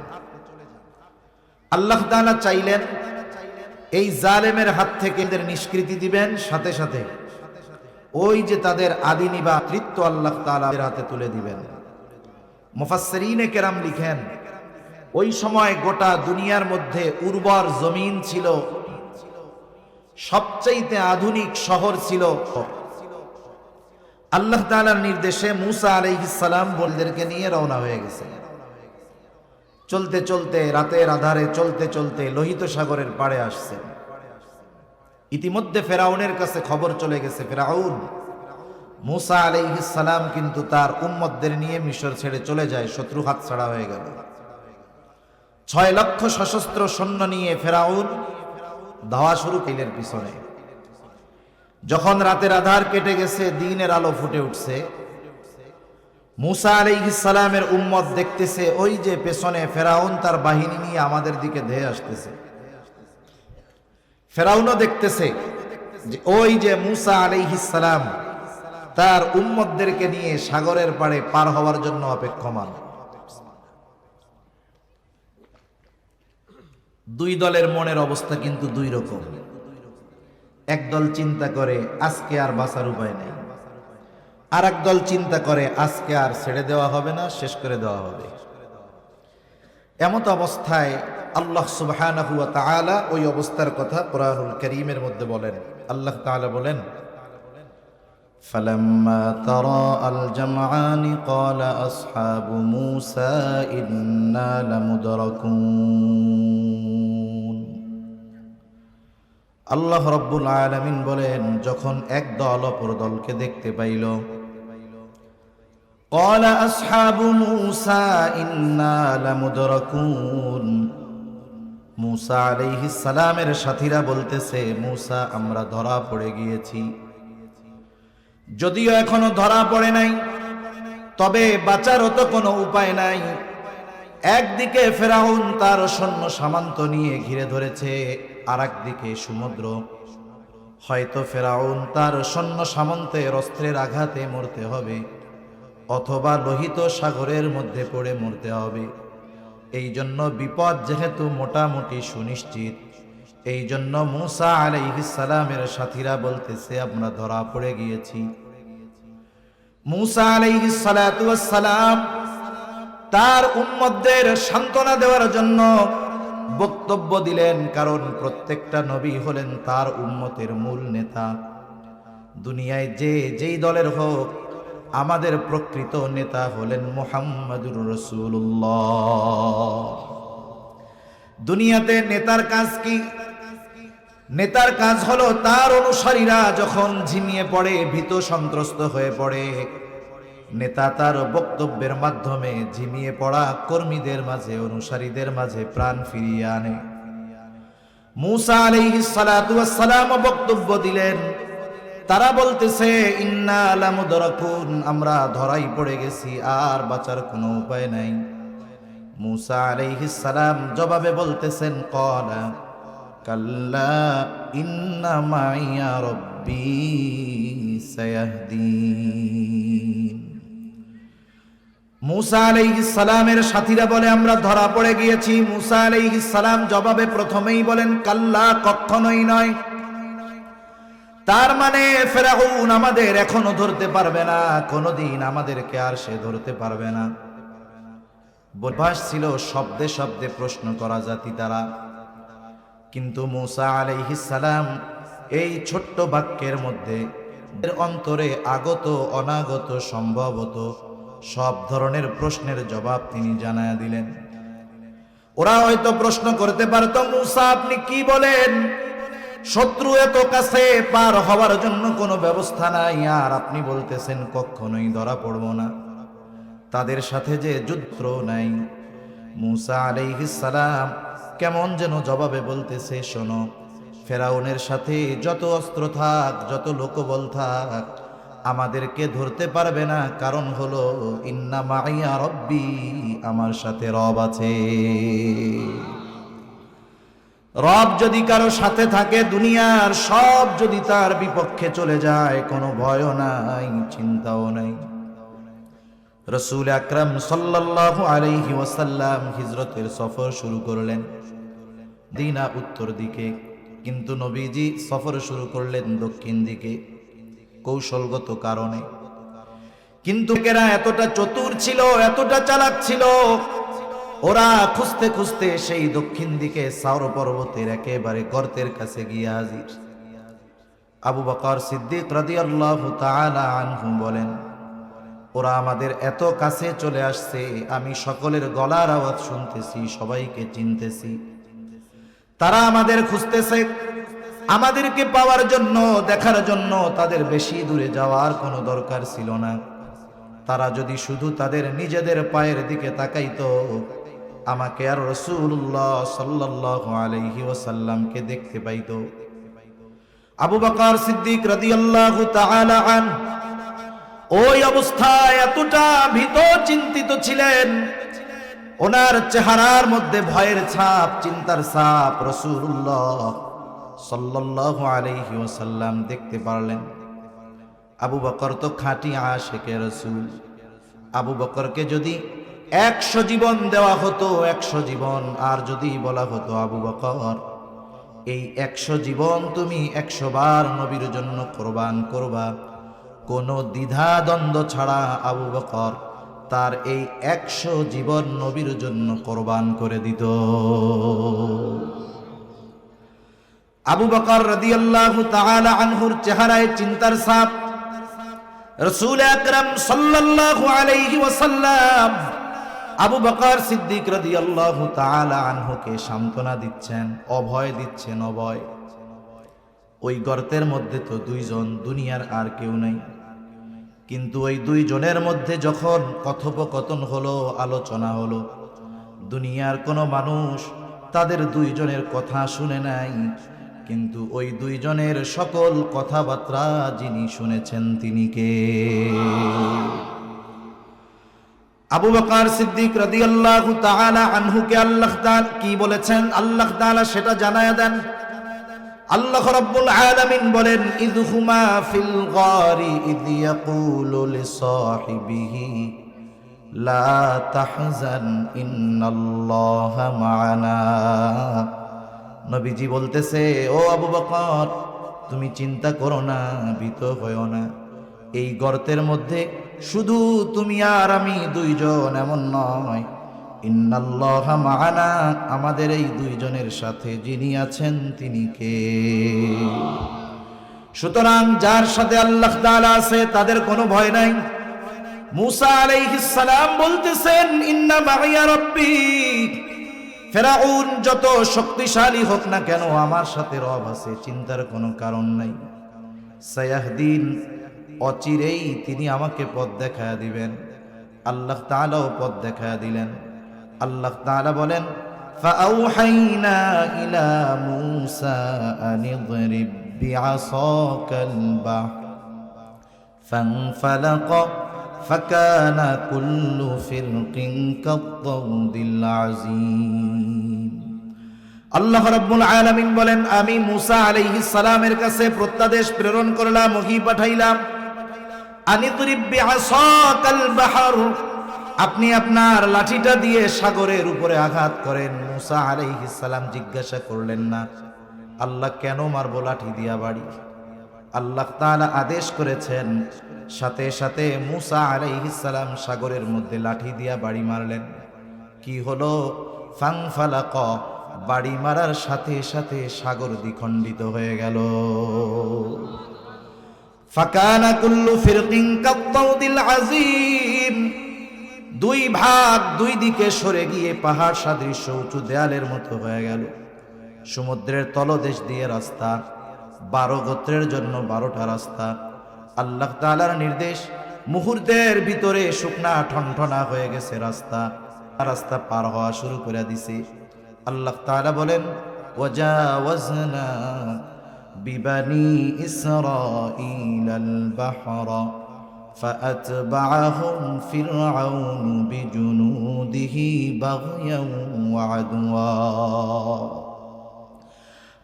আল্লাহ তাআলা চাইলেন এই জালেমের হাত থেকে এদের নিষ্কৃতি দিবেন, সাথে সাথে ওই যে তাদের আদি নিবাতৃত্ব আল্লাহ তাআলা এর হাতে তুলে দিবেন। মুফাসসিরিনে কেরাম লিখেন, ওই সময় গোটা দুনিয়ার মধ্যে উর্বর জমিন ছিল, সবচাইতে আধুনিক শহর ছিল। আল্লাহ তাআলার নির্দেশে মূসা আলাইহিস সালাম বলদেরকে নিয়ে রওনা হয়ে গেছে। চলতে চলতে রাতের আধারে চলতে চলতে লোহিত সাগরের পাড়ে আসছে। ইতিমধ্যে ফেরাউনের কাছে খবর চলে গেছে, ফেরাউন মূসা আলাইহিস সালাম কিন্তু তার উম্মতদের নিয়ে মিশর ছেড়ে চলে যায়, শত্রু হাতছাড়া হয়ে গেল। 6 লক্ষ সশস্ত্র সৈন্য নিয়ে ফেরাউন ধাওয়া শুরু করলেন পিছনে। যখন রাতের আধার কেটে গেছে, দিনের আলো ফুটে উঠছে, মূসা আলাইহিস সালামের উম্মত দেখতেছে ওই যে পেছনে ফেরাউন তার বাহিনী নিয়ে আমাদের দিকে ধেয়ে আসতেছে। ফেরাউনও দেখতেছে যে ওই যে মূসা আলাইহিস সালাম তার উম্মতদেরকে নিয়ে সাগরের পাড়ে পার হওয়ার জন্য অপেক্ষমান। দুই দলের মনের অবস্থা কিন্তু দুই রকম। একদল চিন্তা করে আজকে আর বাঁচার উপায় নেই, আর একদল চিন্তা করে আজকে আর ছেড়ে দেওয়া হবে না, শেষ করে দেওয়া হবে। এমত অবস্থায় আল্লাহ সুবহানাহু ওয়া তাআলা ওই অবস্থার কথা কোরআনুল কারীমের মধ্যে বলেন। আল্লাহ তাআলা বলেন, ফালাম্মা তারাআল জামআনি ক্বালা আসহাবু মূসা ইন্না লামুদরাকুন। আল্লাহ রাব্বুল আলামিন বলেন, যখন এক দল অপর দলকে দেখতে পাইল, ক্বালা আসহাবু মূসা ইন্না লামুদরাকুন। মূসা আলাইহিস সালামের সাথীরা বলতেছে, মূসা আমরা ধরা পড়ে গিয়েছি। যদিও এখনো ধরা পড়ে নাই, তবে বাঁচারও তো কোনো উপায় নাই। একদিকে ফেরাউন তার সৈন্য সামন্ত নিয়ে ঘিরে ধরেছে, আর একদিকে সমুদ্র। হয়তো ফেরাউন তার সৈন্য সামন্তের অস্ত্রের আঘাতে মরতে হবে, অথবা লোহিত সাগরের মধ্যে পড়ে মরতে হবে। এই জন্য বিপদ যেহেতু মোটামুটি সুনিশ্চিত, এই জন্য মূসা আলাইহিস সালামের সাথীরা বলতেছে আমরা ধরা পড়ে গিয়েছি। মূসা আলাইহিস সালাতু ওয়াস সালাম তার উম্মতদের সান্ত্বনা দেওয়ার জন্য বক্তব্য দিলেন, কারণ প্রত্যেকটা নবী হলেন তার উম্মতের মূল নেতা। দুনিয়ায় যেই দলের হোক, আমাদের প্রকৃত নেতা হলেন মুহাম্মাদুর রাসূলুল্লাহ। দুনিয়াতে নেতার কাজ কি? নেতার কাজ হলো তার অনুসারীরা যখন ঝিমিয়ে পড়ে, ভীত সন্ত্রস্ত হয়ে পড়ে, নেতা তার বক্তব্যের মাধ্যমে ঝিমিয়ে পড়া কর্মীদের মাঝে, অনুসারীদের মাঝে প্রাণ ফিরিয়ে আনে। মূসা আলাইহিস সালাতু ওয়াস সালাম বক্তব্য দিলেন, তারা বলতেছে ইন্না লামুদরাকুন, আমরা ধরাই পড়ে গেছি, আর বাঁচার কোনো উপায় নাই। মূসা আলাইহিস সালাম জবাবে বলতেছেন, ক্বালা কাল্লা ইন্না মাইয়া রাব্বী সায়াহদিন। মূসা আলাইহিস সালামের সাথীরা বলে আমরা ধরা পড়ে গিয়েছি। মূসা আলাইহিস সালাম জবাবে প্রথমেই বলেন কাল্লা, কখনোই নয়। তার মানে ফেরাউন আমাদের এখনো ধরতে পারবে না, কোনোদিন আমাদেরকে আর সে ধরতে পারবে না। অভ্যাস ছিল শব্দে শব্দে প্রশ্ন করা জাতি তারা, কিন্তু মূসা আলাইহিস সালাম এই ছোট্ট বাক্যের মধ্যে এর অন্তরে আগত অনাগত সম্ভবত সব ধরনের প্রশ্নের জবাব তিনি জানায়া দিলেন। ওরা হয়তো প্রশ্ন করতে পারত, মূসা আপনি কি বলেন? শত্রু এত কাছে, পার হওয়ার জন্য কোনো ব্যবস্থা নাই, আর আপনি বলতেছেন কখনোই ধরা পড়ব না। তাদের সাথে যে যুদ্ধ নাই। মূসা আলাইহিস সালাম কেমন যেন জবাবে বলতেছে, শোনো, ফেরাউনের সাথে যত অস্ত্র থাক, যত লোকবল থাক, আমাদেরকে ধরতে পারবে না। কারণ হলো ইন্না মাইয়া রব্বি, আমার সাথে রব আছে। রব যদি কারো সাথে থাকে, দুনিয়ার সব যদি তার বিপক্ষে চলে যায়, কোনো ভয়ও নাই, চিন্তাও নাই। রাসূল আকরাম সাল্লাল্লাহু আলাইহি ওয়াসাল্লাম হিজরতের সফর শুরু করলেন মদিনা উত্তর দিকে, কিন্তু নবীজি সফর শুরু করলেন দক্ষিণ দিকে কৌশলগত কারণে। কিন্তু এরা এতটা চতুর ছিল, এতটা চালাক ছিল, ওরা খুঁজতে খুঁজতে সেই দক্ষিণ দিকে সাওর পর্বতের একেবারে গর্তের কাছে গিয়ে হাজির। আবু বকর সিদ্দিক রাদিয়াল্লাহু তাআলা আনহু বলেন, ওরা আমাদের এত কাছে চলে আসছে, আমি সকলের গলার আওয়াজ শুনতেছি, সবাইকে চিনতেছি। তারা আমাদের খুঁজতেছে, আমাদেরকে পাওয়ার জন্য, দেখার জন্য তাদের বেশি দূরে যাওয়ার কোনো দরকার ছিল না। তারা যদি শুধু তাদের নিজেদের পায়ের দিকে তাকাইতো, আমাকে আর রাসূলুল্লাহ সাল্লাল্লাহু আলাইহি ওয়াসাল্লামকে দেখতে পাইতো। আবু বকর সিদ্দিক রাদিয়াল্লাহু তাআলা আনহু ওই অবস্থায় এতটা ভীত চিন্তিত ছিলেন, ওনার চেহারার মধ্যে ভয়ের ছাপ, চিন্তার ছাপ রাসূলুল্লাহ সাল্লাল্লাহু আলাইহি ওয়াসাল্লাম দেখতে পারলেন আবু বকর তো খাঁটি আশিকে রাসূল। আবু বকরকে যদি 100 জীবন দেওয়া হতো, 100 জীবন, আর যদি বলা হতো আবু বকর এই 100 জীবন তুমি 100 বার নবীর জন্য কোরবান করবা, কোনো দ্বিধা দ্বন্দ্ব ছাড়া আবু বকর তার এই 100 জীবন নবীর জন্য কোরবান করে দিত। আবু বকর রাদিয়াল্লাহু তাআলা আনহুর চেহারায় চিন্তার ছাপ। রাসূল আকরাম সাল্লাল্লাহু আলাইহি ওয়াসাল্লাম আবু বকর সিদ্দিক রাদিয়াল্লাহু তাআলা আনহুকে সান্ত্বনা দিচ্ছেন, অভয় দিচ্ছেন, অভয়। ওই গর্তের মধ্যে তো দুইজন, দুনিয়ার আর কেউ নাই, কিন্তু ওই দুইজনের মধ্যে যখন কথোপকথন হলো, আলোচনা হলো, দুনিয়ার কোনো মানুষ তাদের দুইজনের কথা শুনে নাই, কিন্তু ওই দুইজনের সকল কথাবার্তা যিনি শুনেছেন তিনি কে? আবু বকর সিদ্দিক রাদিয়াল্লাহু তাআলা আনহুকে আল্লাহ তাআলা কি বলেছেন, আল্লাহ তাআলা সেটা জানায়া দেন। আল্লাহ রাব্বুল আলামিন বলেন, ইযহুমা ফিল গারি ইয ইয়াকুলু লিসাহিবিহি লা তাহজান ইন্নাল্লাহা মা'ানা। নবীজি বলতেছে, ও আবু বকর তুমি চিন্তা করো না, ভীত হয়ো না, এই গর্তের মধ্যে শুধু তুমি আর আমি দুইজন এমন নয়, ইন্নাল্লাহা মা'ানা, আমাদের এই দুইজনের সাথে যিনি আছেন তিনি কে? সুতরাং যার সাথে আল্লাহ তাআলা আছে তাদের কোনো ভয় নাই। মূসা আলাইহিস সালাম বলতেছেন, ইন্না মা'ইয়া রাব্বী, ফেরাউন যত শক্তিশালী হোক না কেন আমার সাথে রব আছে, চিন্তার কোনো কারণ নাই। সায়াহদিন, অচিরেই তিনি আমাকে পথ দেখায়া দিবেন। আল্লাহ তাআলাও পথ দেখায়া দিলেন। আল্লাহ তাআলা বলেন, ফাআউহাইনা ইলা মূসা আন ইদরিব বিআসাকাল বাহর ফানফালাকা ফাকানা কুল্লু ফিরকিন কাত-তাউদিল আযীম। আল্লাহ রাব্বুল আলামিন বলেন, আমি মূসা আলাইহিস সালামের কাছে প্রত্যাদেশ প্রেরণ করলাম, ওহী পাঠাইলাম, আনিদরিব বিআসাকাল বাহর, আপনি আপনার লাঠিটা দিয়ে সাগরের উপরে আঘাত করেন। মূসা আলাইহিস সালাম জিজ্ঞাসা করলেন না, আল্লাহ কেন মারবো লাঠি দিয়া বাড়ি? আল্লাহ তাআলা আদেশ করেছেন, সাথে সাথে মূসা আলাইহিস সালাম সাগরের মধ্যে লাঠি দিয়া বাড়ি মারলেন। কি হলো? ফানফালাকা, বাড়ি মারার সাথে সাথে সাগর দ্বিখণ্ডিত হয়ে গেল। ফাকানা কুল্লু ফিরকিন কাত-তাউদিল আযীম, দুই ভাগ দুই দিকে সরে গিয়ে পাহাড় সাদৃশ্য উঁচু দেয়ালের মতো হয়ে গেল। সমুদ্রের তলদেশ দিয়ে রাস্তা, 12 গোত্রের জন্য 12টা রাস্তা। আল্লাহ তাআলার নির্দেশ, মুহূর্তের ভিতরে শুকনা ঠনঠনা হয়ে গেছে রাস্তা, রাস্তা পার হওয়া শুরু করে দিছে। আল্লাহ তাআলা বলেন, ওয়াজাওয়াজনা বিবানি ইসরাঈলাল বাহরা ফাআতবাআহুম ফিরআউন বিজুনুদিহি বাগয়ান ওয়া আদওয়া।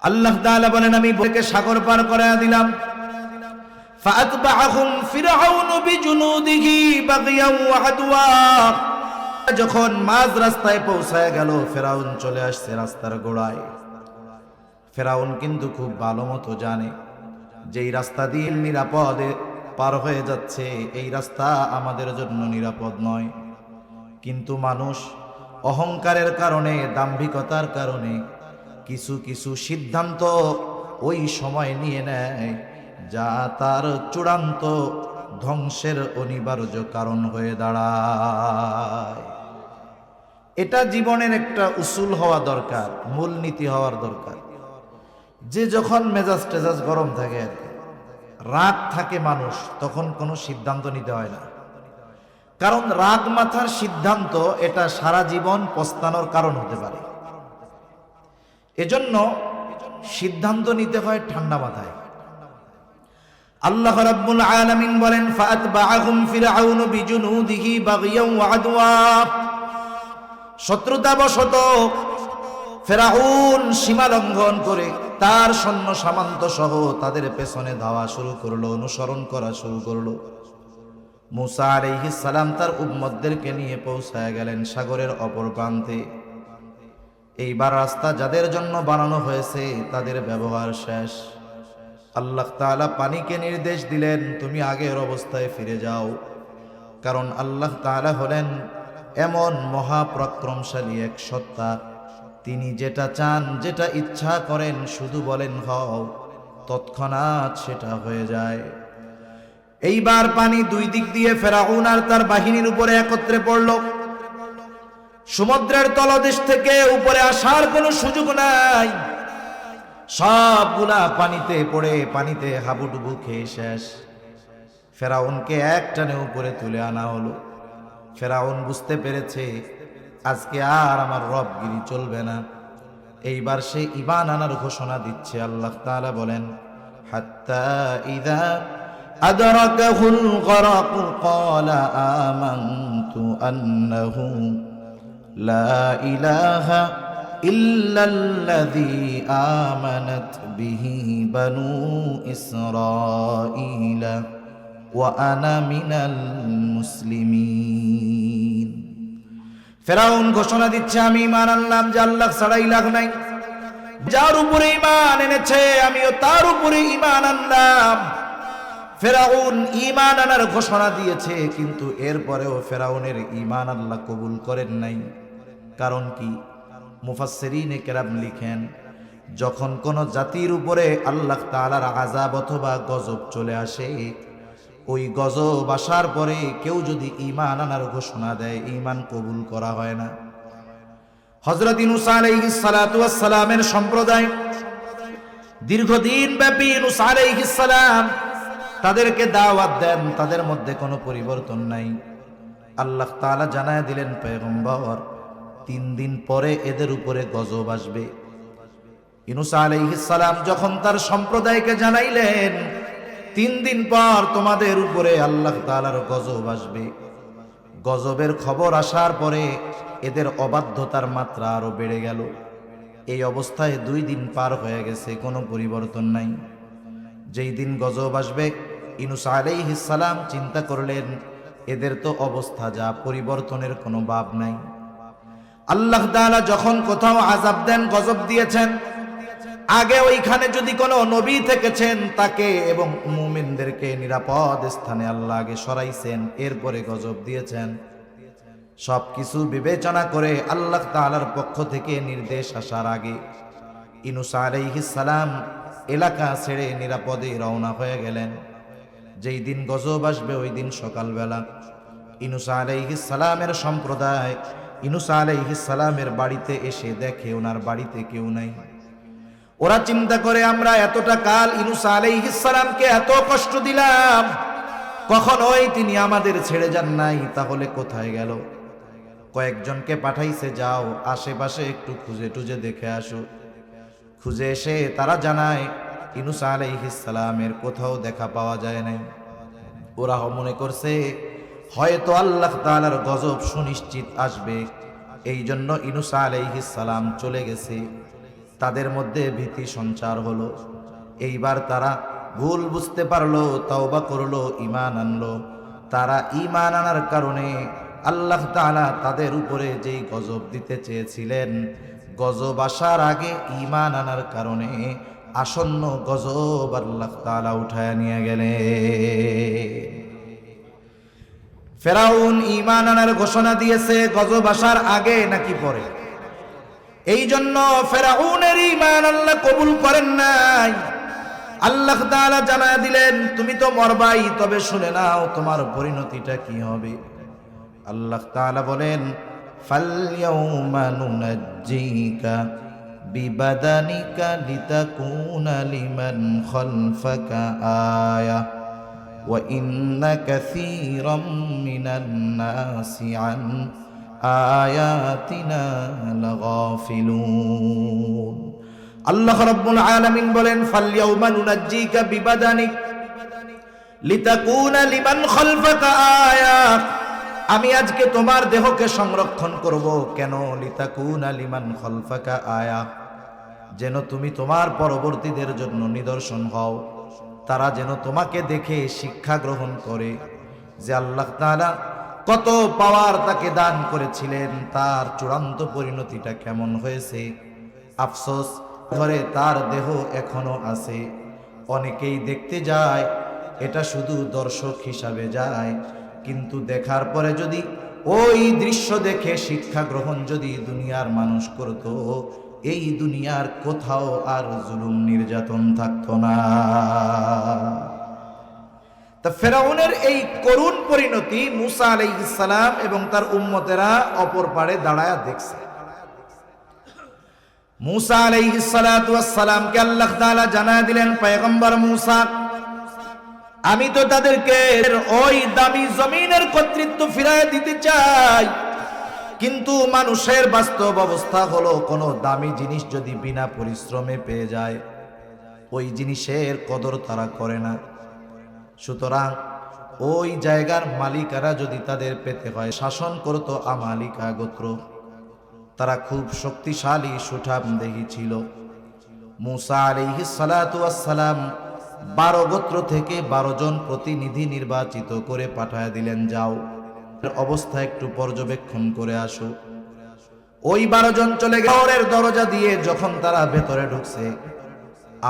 আল্লাহ তাআলা বলেন, আমি বলকে সাগর পার করায়া দিলাম। ফাআতবাআহুম ফিরআউন বিজুনুদিহি বাগয়ান ওয়া আদওয়া, যখন মাঝ রাস্তায় পৌঁছায় গেল, ফেরাউন চলে আসছে রাস্তার গোড়ায়। ফেরাউন কিন্তু খুব ভালো মতো জানে যে এই রাস্তা দিয়ে নিরাপদে পার হয়ে যাচ্ছে, এই রাস্তা আমাদের জন্য নিরাপদ নয়। কিন্তু মানুষ অহংকারের কারণে, দাম্ভিকতার কারণে কিছু কিছু সিদ্ধান্ত ওই সময় নিয়ে নেয় যা তার চূড়ান্ত ধ্বংসের অনিবার্য কারণ হয়ে দাঁড়ায়। এটা জীবনের একটা উসুল হওয়া দরকার, মূলনীতি হওয়ার দরকার, যে যখন মেজাজ টেজাজ গরম থাকে, রাগ থাকে মানুষ, তখন কোনো সিদ্ধান্ত নিতে হয় না। কারণ রাগ মাথার সিদ্ধান্ত এটা সারা জীবন পস্তানোর কারণ হতে পারে। এজন্য সিদ্ধান্ত নিতে হয় ঠান্ডা মাথায়। আল্লাহ রাব্বুল আলামিন বলেন, ফাআতবাআহুম ফিরআউন বিজুনুদিহি বাগয়ান ওয়া আদওয়া, শত্রুতাবশত ফেরাউন সীমা লঙ্ঘন করে তার সৈন্য সামন্ত সহ তাদের পেছনে ধাওয়া শুরু করলো, অনুসরণ করা শুরু করলো। মুসা আলাইহিস সালাম তার উম্মতদেরকে নিয়ে পৌঁছায় গেলেন সাগরের অপর প্রান্তে। এইবার রাস্তা যাদের জন্য বানানো হয়েছে তাদের ব্যবহার শেষ। আল্লাহ তাআলা পানিকে নির্দেশ দিলেন, তুমি আগের অবস্থায় ফিরে যাও। কারণ আল্লাহ তাআলা হলেন এমন মহাপরাক্রমশালী এক সত্তা, তিনি যেটা চান, যেটা ইচ্ছা করেন, শুধু বলেন হও, তৎক্ষণাৎ সেটা হয়ে যায়। এইবার পানি দুই দিক দিয়ে ফেরাউন আর তার বাহিনীর উপরে একত্রে পড়ল। সমুদ্রের তলদেশ থেকে উপরে আসার কোনো সুযোগ নাই। সবগুলা পানিতে পড়ে পানিতে হাবুডুবু খেয়ে শেষ। ফেরাউনকে এক টানে উপরে তুলে আনা হলো। ফেরাউন বুঝতে পেরেছে আজকে আর আমার রবগিরি চলবে না। এইবার সে ঈমান আনার ঘোষণা দিচ্ছে। আল্লাহ তাআলা বলেন, হাত্তা ইযা আদরাকাহুল গরাক ক্বালা আমানতু আন্নাহু লা ইলাহা ইল্লাল্লাযী আমানাত বিহি বানু ইসরাঈলা ওয়া আনা মিনাল মুসলিমিন। ফেরাউন ঘোষণা দিচ্ছে, আমি ঈমান আনলাম যে আল্লাহ ছাড়া ইলাহ নাই, যার উপরে ঈমান এনেছে আমিও তার উপরে ঈমান আনলাম। ফেরাউন ঈমান আনার ঘোষণা দিয়েছে, কিন্তু এরপরেও ফেরাউনের ঈমান আল্লাহ কবুল করেন নাই। কারণ কি? মুফাসসিরিনে কেরাম লিখেন, যখন কোন জাতির উপরে আল্লাহ তাআলার আযাব অথবা গজব চলে আসে, ওই গজব আসার পরে কেউ যদি ঈমান আনার ঘোষণা দেয়, ঈমান কবুল করা হয় না। হযরত ইউনূস আলাইহিস সালাতু ওয়াস সালামের সম্প্রদায় দীর্ঘদিন ব্যাপী ইউনূস আলাইহিস সালাম তাদেরকে দাওয়াত দেন, তাদের মধ্যে কোনো পরিবর্তন নাই। আল্লাহ তাআলা জানায় দিলেন, পয়গম্বর 3 দিন পরে এদের উপরে গজব আসবে। ইউনূস আলাইহিস সালাম যখন তার সম্প্রদায়কে জানাইলেন 3 দিন পর তোমাদের উপরে আল্লাহ তাআলার গজব আসবে, গজবের খবর আসার পরে এদের অবাধ্যতার মাত্রা আরো বেড়ে গেল। এই অবস্থায় 2 দিন পার হয়ে গেছে, কোনো পরিবর্তন নাই। যেই দিন গজব আসবে, ইউনূস আলাইহিস সালাম চিন্তা করলেন এদের তো অবস্থা যা, পরিবর্তনের কোনো ভাব নাই। আল্লাহ তাআলা যখন কোথাও আযাব দেন, গজব দিয়েছেন, আগে ওইখানে যদি কোনো নবী থেকেছেন তাকে এবং মুমিনদেরকে নিরাপদ স্থানে আল্লাহ আগে সরাইছেন, এরপরে গজব দিয়েছেন। সবকিছু বিবেচনা করে আল্লাহ তাআলার পক্ষ থেকে নির্দেশ আসার আগে ইউনূস আলাইহিস সালাম এলাকা ছেড়ে নিরাপদে রওনা হয়ে গেলেন। যেই দিন গজব আসবে ওই দিন সকালবেলা ইউনূস আলাইহিস সালামের সম্প্রদায় ইউনূস আলাইহিস সালামের বাড়িতে এসে দেখে ওনার বাড়িতে কেউ নাই। ওরা চিন্তা করে, আমরা এতটা কাল ইউনূস আলাইহিস সালামকে এত কষ্ট দিলাম, কখনোই তিনি আমাদের ছেড়ে যান নাই, তাহলে কোথায় গেল? কয়েকজনকে পাঠাইছে, যাও আশেপাশে একটু খুঁজে টুজে দেখে আসো। খুঁজে এসে তারা জানায় ইউনূস আলাইহিস সালামের কোথাও দেখা পাওয়া যায় নাই। ওরা মনে করছে হয়তো আল্লাহ তাআলার গজব সুনিশ্চিত আসবে, এই জন্য ইউনূস আলাইহিস সালাম চলে গেছে। তাদের মধ্যে ভীতি সঞ্চার হলো। এইবার তারা ভুল বুঝতে পারলো, তওবা করলো, ঈমান আনলো। তারা ঈমান আনার কারণে আল্লাহ তাআলা তাদের উপরে যেই গজব দিতে চেয়েছিলেন, গজব আসার আগে ঈমান আনার কারণে আসন্ন গজব আল্লাহ তাআলা উঠায় নিয়ে গেলেন। ফেরাউন ঈমান আনার ঘোষণা দিয়েছে গজব আসার আগে নাকি পরে? এই জন্য ফেরাউনের ঈমান আল্লাহ কবুল করেন নাই। আল্লাহ তাআলা জানায় দিলেন, তুমি তো মরবাই, তবে শুনে নাও তোমার পরিণতিটা কি হবে। আল্লাহ তাআলা বলেন, ফালইয়াউমা নুনাজ্জিকা বিবাদানিকা লিতাকুনা লিমান খালফাকা আয়া ওয়া ইন্না কাসীরাম মিনান নাসি আন আয়াতিনা লাগাফিলুন। আল্লাহ রাব্বুল আলামিন বলেন, ফালইয়াউমা নুনাজ্জিকা বিবাদানিক লিতাকুনা লিমান খালফাকা আয়া। আমি আজকে তোমার দেহকে সংরক্ষণ করব কেন? লিতাকুনা লিমান খালফাকা আয়া, যেন তুমি তোমার পরবর্তীদের জন্য নিদর্শন হও, তারা যেন তোমাকে দেখে শিক্ষা গ্রহণ করে যে আল্লাহ তাআলা কত পাওয়ার তাকে দান করেছিলেন, তার চূড়ান্ত পরিণতিটা কেমন হয়েছে। আফসোস, ঘরে তার দেহ এখনো আছে। অনেকেই দেখতে যায়, এটা শুধু দর্শক হিসাবে যায়, কিন্তু দেখার পরে যদি ওই দৃশ্য দেখে শিক্ষা গ্রহণ যদি দুনিয়ার মানুষ করত, এই দুনিয়ার কোথাও আর জুলুম নির্যাতন থাকতো না। তা ফেরাউনের এই করুণ পরিণতি মুসা আলাইহিস সালাম এবং তার উম্মতেরা অপর পারে দাঁড়ায়া দেখছে। মুসা আলাইহিস সালাতু ওয়াস সালামকে আল্লাহ তাআলা জানায় দিলেন, পয়গম্বর মুসা, আমি তো তাদেরকে ওই দামি জমিনের কর্তৃত্ব ফিরায় দিতে চাই, কিন্তু মানুষের বাস্তব অবস্থা হলো কোনো দামি জিনিস যদি বিনা পরিশ্রমে পেয়ে যায়, ওই জিনিসের কদর তারা করে না। সুতরাং ওই জায়গার মালিকারা যদি তাদের পেতে হয়, শাসন করতো আমালিকা গোত্র, তারা খুব শক্তিশালী সুঠামদেহী ছিল। মুসা আলাইহিস সালাতু ওয়াস সালাম 12 গোত্র থেকে 12 জন প্রতিনিধি নির্বাচিত করে পাঠায় দিলেন, যাও অবস্থা একটু পর্যবেক্ষণ করে আসো। ওই 12 জন চলে গেলের দরজা দিয়ে যখন তারা ভেতরে ঢুকছে,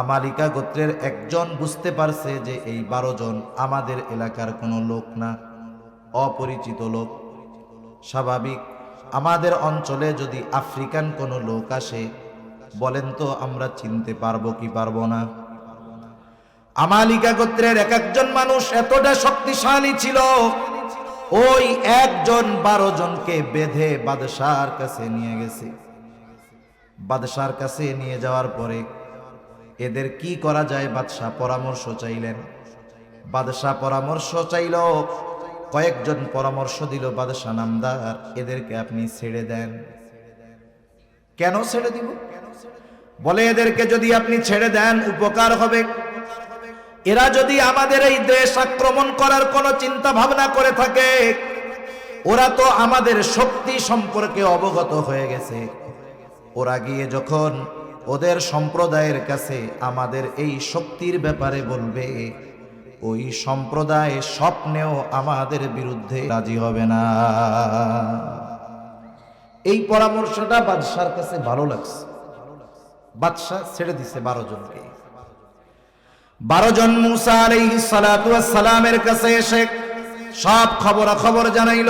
আমালিকা গোত্রের একজন বুঝতে পারছে যে এই 12 জন আমাদের এলাকার কোনো লোক না, অপরিচিত লোক। স্বাভাবিক, আমাদের অঞ্চলে যদি আফ্রিকান কোনো লোক আসে, বলেন তো আমরা চিনতে পারবো কি পারবো না? আমালিকা গোত্রের এক একজন মানুষ এতটা শক্তিশালী ছিল, ওই একজন 12 জনকে বেঁধে বাদশার কাছে নিয়ে গেছে। বাদশার কাছে নিয়ে যাওয়ার পরে এদের কি করা যায় বাদশাহ পরামর্শ চাইলেন। বাদশাহ পরামর্শ চাইল, কয়েকজন পরামর্শ দিল বাদশাহ নামদার, এদেরকে আপনি ছেড়ে দেন। কেন ছেড়ে দিব? বলে এদেরকে যদি আপনি ছেড়ে দেন উপকার হবে। এরা যদি আমাদের এই দেশ আক্রমণ করার কোনো চিন্তা ভাবনা করে থাকে, ওরা তো আমাদের শক্তি সম্পর্কে অবগত হয়ে গেছে। ওরা গিয়ে যখন ওদের সম্প্রদায়ের কাছে আমাদের এই শক্তির ব্যাপারে বলবে, ওই সম্প্রদায় স্বপ্নেও আমাদের বিরুদ্ধে রাজি হবে না। এই পরামর্শটা বাদশার কাছে ভালো লাগছে। বাদশা ছেড়ে দিছে 12 জনকে। 12 জন মুসা আলাইহিস সালাতু ওয়াস সালামের কাছে এসে সব খবর জানাইল।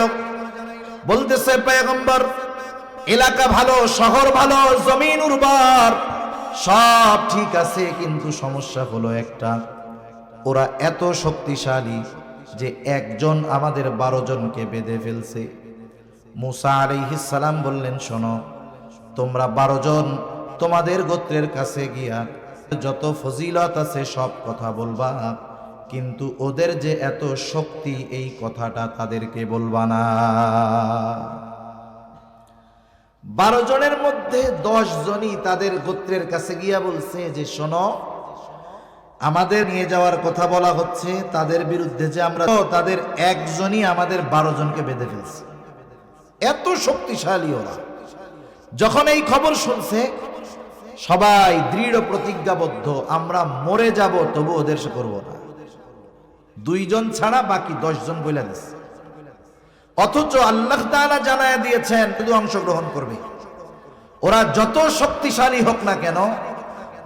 বলতেছে, পয়গম্বর, এলাকা ভালো, শহর ভালো, জমিন উর্বর, সব ঠিক আছে, কিন্তু সমস্যা হলো একটা, ওরা এত শক্তিশালী যে একজন আমাদের 12 জনকে বেঁধে ফেলছে। মুসা আলাইহিস সালাম বললেন, শোনো, তোমরা 12 জন তোমাদের গোত্রের কাছে গিয়া যত ফজিলত আছে সব কথা বলবা, কিন্তু ওদের যে এত শক্তি এই কথাটা তাদেরকে বলবা না। 12 জনের মধ্যে 10 জনই তাদের গোত্রের কাছে গিয়া বলছে যে, শোনো, আমাদের নিয়ে যাওয়ার কথা বলা হচ্ছে, তাদের বিরুদ্ধে যে আমরা, তাদের একজনই আমাদের 12 জনকে বেঁধে ফেলছে। এত শক্তিশালী ওরা। যখন এই খবর শুনছে, সবাই দৃঢ় প্রতিজ্ঞাবদ্ধ, আমরা মরে যাব তবু ওদের সে করবো না। 2 জন ছাড়া বাকি 10 জন বলে দিচ্ছে। অথচ আল্লাহ তাআলা জানায় দিয়েছেন শুধু অংশগ্রহণ করবে। ওরা যত শক্তিশালী হোক না কেন,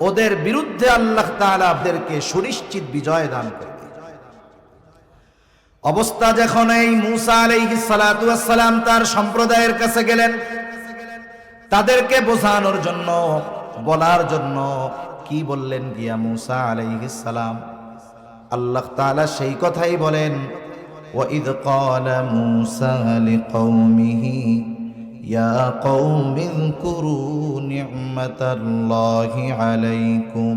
ওদের বিরুদ্ধে আল্লাহ তাআলা ওদেরকে সুনিশ্চিত বিজয় দান করবে। অবস্থা যখন এই মুসা আলাইহিস সালাতু ওয়াস সালাম তার সম্প্রদায়ের কাছে গেলেন, তাদেরকে বোঝানোর জন্য, বলার জন্য, কি বললেন গিয়া মুসা আলাইহিস সালাম? আল্লাহ তাআলা সেই কথাই বলেন, وَإِذْ قَالَ مُوسَى لِقَوْمِهِ يَا قَوْمِ اذْكُرُوا نِعْمَةَ اللَّهِ عَلَيْكُمْ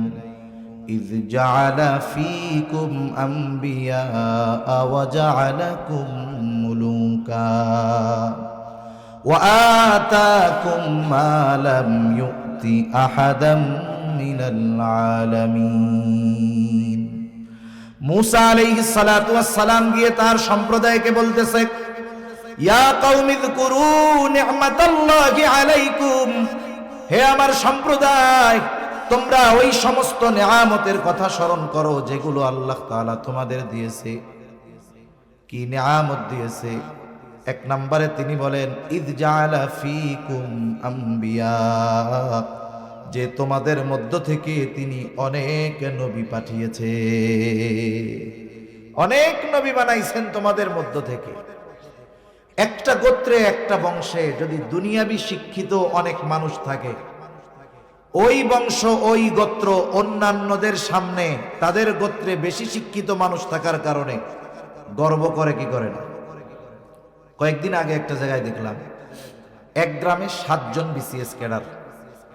إِذْ جَعَلَ فِيكُمْ أَنْبِيَاءَ وَجَعَلَكُمْ مُلُوكًا وَآتَاكُمْ مَا لَمْ يُؤْتِ أَحَدًا مِنَ الْعَالَمِينَ। মুসা আলাইহিস সালাতু ওয়াস সালাম গিয়ে তার সম্প্রদায়কে বলতেছে, ইয়া কওমি যকুরু নি'মাতাল্লাহি আলাইকুম, হে আমার সম্প্রদায়, তোমরা ওই সমস্ত নেয়ামতের কথা স্মরণ করো যেগুলো আল্লাহ তাআলা তোমাদের দিয়েছে। কি নেয়ামত দিয়েছে? এক নম্বরে তিনি বলেন ইয জাআলা ফীকুম আম্বিয়া, যে তোমাদের মধ্য থেকে তিনি অনেক নবী পাঠিয়েছে, অনেক নবী বানাইছেন তোমাদের মধ্য থেকে। একটা গোত্রে একটা বংশে যদি দুনিয়াবি শিক্ষিত অনেক মানুষ থাকে, ওই বংশ ওই গোত্র অন্যান্যদের সামনে তাদের গোত্রে বেশি শিক্ষিত মানুষ থাকার কারণে গর্ব করে কি করে না? কয়েকদিন আগে একটা জায়গায় দেখলাম, এক গ্রামে 7 জন বিসিএস ক্যাডার,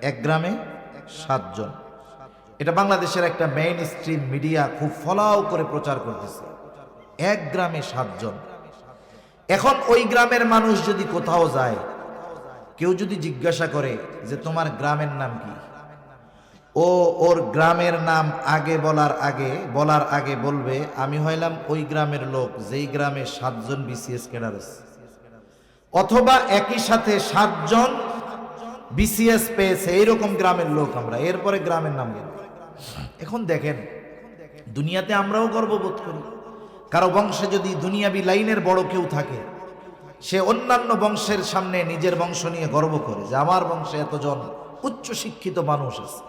এক গ্রামে 7 জন। এটা বাংলাদেশের একটা মেইন স্ট্রিম মিডিয়া খুব ফলাও করে প্রচার করতেছে, এক গ্রামে 7 জন। এখন ওই গ্রামের মানুষ যদি কোথাও যায়, কেউ যদি জিজ্ঞাসা করে যে তোমার গ্রামের নাম কি, ও ওর গ্রামের নাম বলার আগে বলবে আমি হইলাম ওই গ্রামের লোক যেই গ্রামে 7 জন বিসিএস ক্যাডার আছে, অথবা একই সাথে 7 জন বিসিএস পেয়েছে এইরকম গ্রামের লোক আমরা, এরপরে গ্রামের নাম বলবে। এখন দেখেন, দুনিয়াতে আমরাও গর্ববোধ করি। কারো বংশে যদি দুনিয়াবি লাইনের বড় কেউ থাকে, সে অন্যান্য বংশের সামনে নিজের বংশ নিয়ে গর্ব করে যে আমার বংশে এতজন উচ্চ শিক্ষিত মানুষ আছে।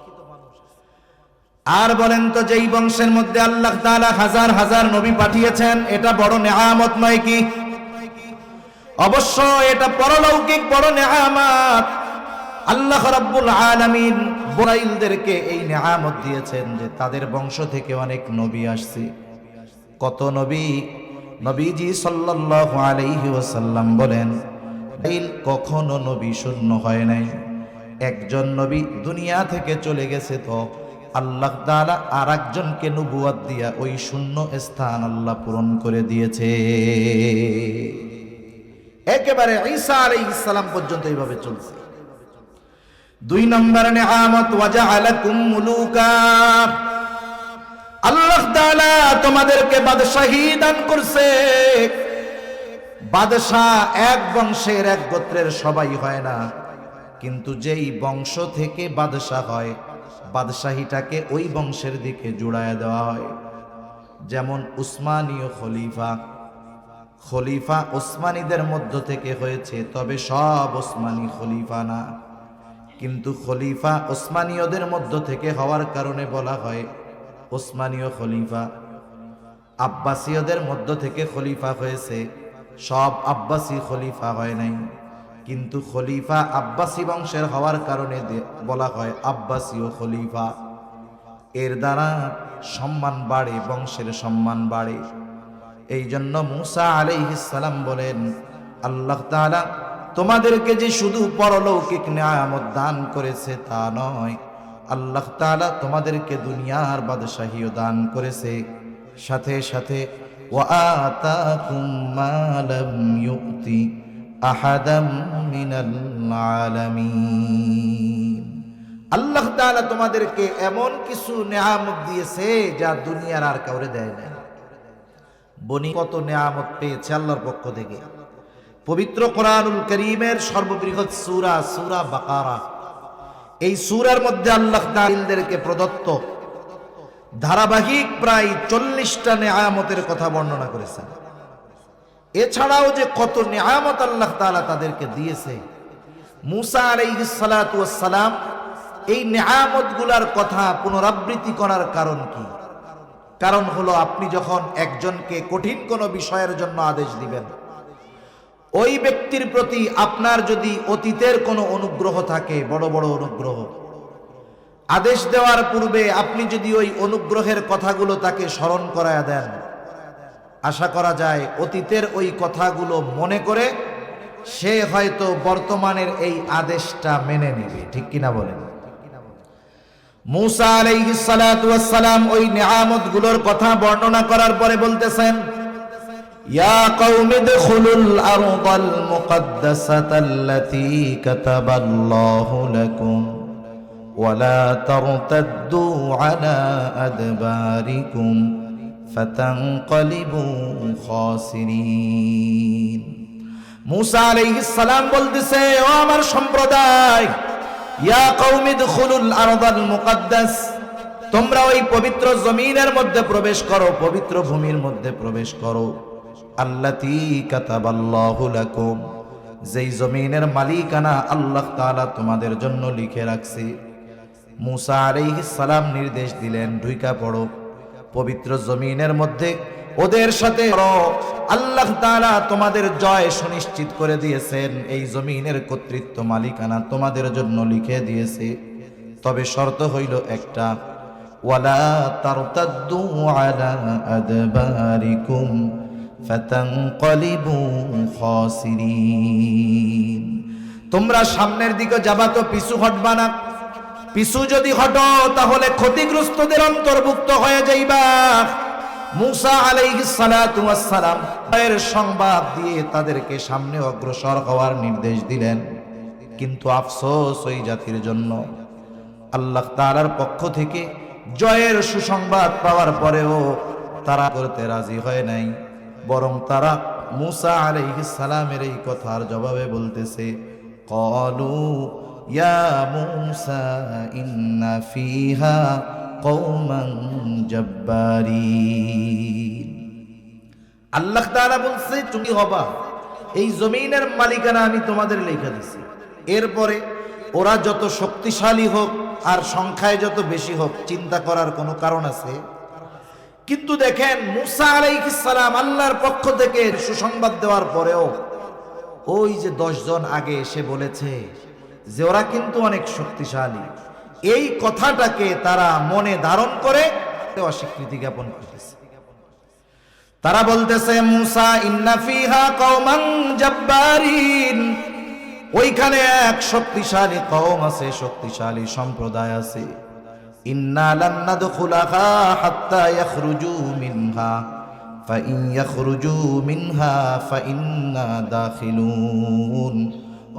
আর বলেন তো, যেই বংশের মধ্যে আল্লাহ তাআলা হাজার হাজার নবী পাঠিয়েছেন, এটা বড় নেয়ামত নয় কি? অবশ্য এটা পরলৌকিক বড় নেয়ামত। আল্লাহ রাব্বুল আলামিন ইসরাঈলদেরকে এই নেয়ামত দিয়েছেন যে তাদের বংশ থেকে অনেক নবী আসছে। কত নবী? নবীজি সাল্লাল্লাহু আলাইহি ওয়াসাল্লাম বলেন, কখনো নবী শূন্য হয় নাই। একজন নবী দুনিয়া থেকে চলে গেছে তো আল্লাহ তাআলা আর একজনকে নবুয়ত দিয়া ওই শূন্য স্থান আল্লাহ পূরণ করে দিয়েছে। একেবারে ঈসা আলাইহিস সালাম পর্যন্ত এইভাবে চলছে। 2 নম্বর নেয়ামত ওয়াজআলাকুম মুলুকা, আল্লাহ তাআলা তোমাদেরকে বাদশাহী দান করছে। বাদশাহ এক বংশের এক গোত্রের সবাই হয় না, কিন্তু যেই বংশ থেকে বাদশাহ হয় বাদশাহীটাকে ওই বংশের দিকে জুড়ায় দেওয়া হয়। যেমন উসমানীয় খলিফা ওসমানীদের মধ্য থেকে হয়েছে, তবে সব ওসমানী খলিফা না, কিন্তু খলিফা ওসমানীয়দের মধ্য থেকে হওয়ার কারণে বলা হয় ওসমানীয় খলিফা। আব্বাসীয়দের মধ্য থেকে খলিফা হয়েছে, সব আব্বাসী খলিফা হয় নাই, কিন্তু খলিফা আব্বাসী বংশের হওয়ার কারণে বলা হয় আব্বাসীয় খলিফা। এর দ্বারা সম্মান বাড়ে, বংশের সম্মান বাড়ে। এই জন্য মূসা আলাইহিস সালাম বলেন, আল্লাহ তাআলা তোমাদেরকে যে শুধু পরলৌকিক নিয়ামত দান করেছে তা নয়, আল্লাহ তাআলা তোমাদেরকে দুনিয়ার বাদশাহীও দান করেছে, সাথে সাথে ওয়া আতাকুম মা লাম ইউতি আহাদাম মিনাল আলামিন। আল্লাহ তাআলা তোমাদেরকে এমন কিছু নিয়ামত দিয়েছে যা দুনিয়ার আর কাউরে দেয় না। বনি কত নিয়ামত পেয়েছে আল্লাহর পক্ষ থেকে। পবিত্র কোরআনুল কারীমের সর্ববৃহৎ সূরা বাকারা, এই সূরার মধ্যে আল্লাহ তাআলাকে প্রদত্ত ধারাবাহিক প্রায় 40টা নিয়ামতের কথা বর্ণনা করেছেন। এছাড়াও যে কত নিয়ামত আল্লাহ তাআলা তাদেরকে দিয়েছে, মূসা আলাইহিস সালাতু ওয়াস সালাম এই নিয়ামতগুলোর কথা পুনরাবৃত্তি করার কারণ কি? কারণ হলো, আপনি যখন একজনকে কঠিন কোনো বিষয়ের জন্য আদেশ দিবেন, ওই ব্যক্তির প্রতি আপনার যদি অতীতের কোনো অনুগ্রহ থাকে, বড় বড় অনুগ্রহ, আদেশ দেওয়ার পূর্বে আপনি যদি ওই অনুগ্রহের কথাগুলো তাকে স্মরণ করায়া দেন, আশা করা যায় অতীতের ওই কথাগুলো মনে করে সে হয়তো বর্তমানের এই আদেশটা মেনে নেবে। ঠিক কিনা বলেন? মূসা আলাইহিস সালাতু ওয়াস সালাম ওই নিয়ামতগুলোর কথা বর্ণনা করার পরে বলতেছেন, ইয়া কওমি দুখুলুল আরদাল মুকদ্দাসাতাল্লাতী কাতাবাল্লাহু লাকুম ওয়া লা তারতাদ্দু আলা আদবারিকুম ফাতানকালিবু খাসিরিন। মূসা আলাইহিস সালাম বলতেছে, ও আমার সম্প্রদায়, ইয়া কওমি দুখুলুল আরদাল মুকাদ্দাস, তোমরা ওই পবিত্র জমিনের মধ্যে প্রবেশ করো, পবিত্র ভূমির মধ্যে প্রবেশ করো, আল্লাতী কাতাবাল্লাহু লাকুম, যেই জমিনের মালিকানা আল্লাহ তাআলা তোমাদের জন্য লিখে রাখছে। মূসা আলাইহিস সালাম নির্দেশ দিলেন, ঢুইকা পড়ো পবিত্র জমিনের মধ্যে, ওদের সাথে আল্লাহ তাআলা তোমাদের জয় সুনিশ্চিত করে দিয়েছেন, এই জমিনের কর্তৃত্ব মালিকানা তোমাদের জন্য লিখে দিয়েছে। তবে শর্ত হইল একটা, ওয়ালা তারতাদ্দু আলা আদবারিকুম ফাতানকালিবু খাসিরিন, তোমরা সামনের দিকে যাবা তো পিছু হটবা না, পিছু যদি হটো তাহলে ক্ষতিগ্রস্তদের অন্তর্ভুক্ত হয়ে যাইবা। মূসা আলাইহিস সালাতু ওয়াস সালাম এর সংবাদ দিয়ে তাদেরকে সামনে অগ্রসর হওয়ার নির্দেশ দিলেন। কিন্তু আফসোস ওই জাতির জন্য, আল্লাহ তাআলার পক্ষ থেকে জয়ের সুসংবাদ পাওয়ার পরেও তারা করতে রাজি হয় নাই, বরং তারা মূসা আলাইহিস সালামের এই কথার জবাবে বলতেছে, ক্বালু ইয়া মূসা ইন্না ফিহা কওমান জাব্বারিন, আল্লাহ তাআলা বলছে তুমি হবা, এই জমিনের মালিকানা আমি তোমাদের লেখা দিছি। এরপরে ওরা যত শক্তিশালী হোক আর সংখ্যায় যত বেশি হোক, চিন্তা করার কোনো কারণ আছে? কিন্তু দেখেন মূসা আলাইহিস সালাম আল্লাহর পক্ষ থেকে সুসংবাদ দেওয়ার পরেও ওই যে 10 জন আগে এসে বলেছে যে ওরা কিন্তু অনেক শক্তিশালী, এই কথাটাকে তারা মনে ধারণ করে অস্বীকৃতি জ্ঞাপন করতেছে। তারা বলতেছে, মূসা ইন্না ফিহা কওমান জাব্বারিন, ওইখানে এক শক্তিশালী কওম আছে, শক্তিশালী সম্প্রদায় আছে। ইন্না লান নাদখুলাহা হাত্তা ইয়াখরুজু মিনহা ফাইন ইয়াখরুজু মিনহা ফাইন্না দাখিলুন,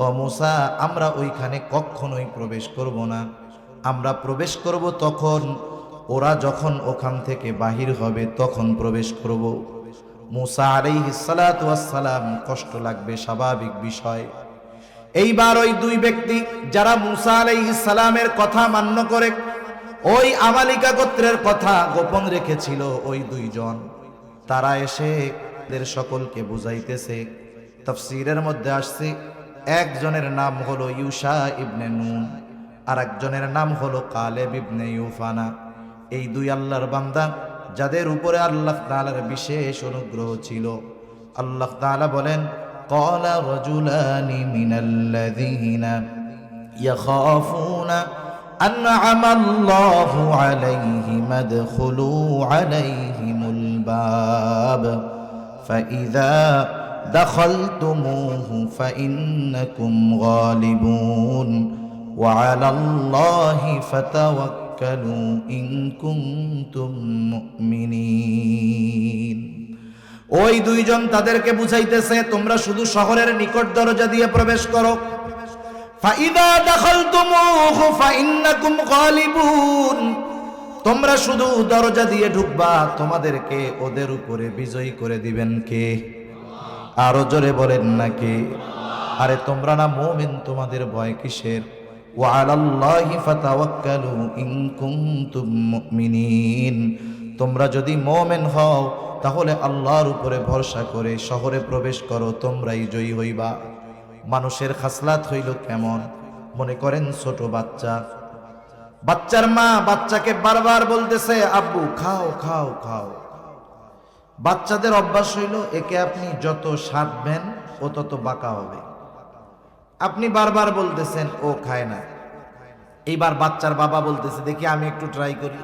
ও মূসা আমরা ওইখানে কখনোই প্রবেশ করব না, আমরা প্রবেশ করব তখন ওরা যখন ওখান থেকে বাহির হবে তখন প্রবেশ করব। মূসা আলাইহিস সালাতু ওয়াস সালাম কষ্ট লাগবে, স্বাভাবিক বিষয়। এইবার ওই দুই ব্যক্তি যারা মূসা আলাইহিস সালামের কথা মান্য করে ওই আমালিকা গোত্রের কথা গোপন রেখেছিল, ওই দুইজন তারা এসে এদের সকলকে বুঝাইতেছে। তাফসীরের মধ্যে আসছে একজনের নাম হলো ইউশা ইবনে নুন, আর একজনের নাম হলো কালেব ইবনে ইউফানা। এই দুই আল্লাহর বান্দা যাদের উপরে আল্লাহ তাআলার বিশেষ অনুগ্রহ ছিল। আল্লাহ তাআলা বলেন, ক্বালা রাজুলানি মিনাল্লাযীনা ইয়াখাফুনা আন'আমাল্লাহু আলাইহিম আদখুলু আলাইহিমুল বাব ফাইযা দাখালতুমূহু ফাইন্নাকুম গালিবুন ওয়া আলাল্লাহি ফাতাওয়াক্কালু ইন কুনতুম মুমিনিন। ওই দুইজন তাদেরকে বুঝাইতেছে, তোমরা শুধু শহরের নিকট দরজা দিয়ে প্রবেশ করো, ফাইদা দাখালতুমূহু ফাইন্নাকুম গালিবুন, তোমরা শুধু দরজা দিয়ে ঢুকবা, তোমাদেরকে ওদের উপরে বিজয়ী করে দিবেন কে? আরো জোরে বলেন না কে? আরে তোমরা না মুমিন, তোমাদের ভয় কিসের? ওয়া আলাল্লাহি ফাতাওয়াক্কালু ইন কুনতুম মুমিনিন, তোমরা যদি মুমিন হও তাহলে আল্লাহর উপরে ভরসা করে শহরে প্রবেশ করো, তোমরাই জয়ী হইবা। মানুষের খাসলাত হইল কেমন? মনে করেন ছোট বাচ্চা, বাচ্চার মা বাচ্চাকে বারবার বলতেছে আব্বু খাও খাও খাও। বাচ্চাদের অভ্যাস হইল একে আপনি যত সাধবেন ও তত বাঁকা হবে। আপনি বারবার বলতেছেন, ও খায় না। এইবার বাচ্চার বাবা বলতেছে দেখি আমি একটু ট্রাই করি।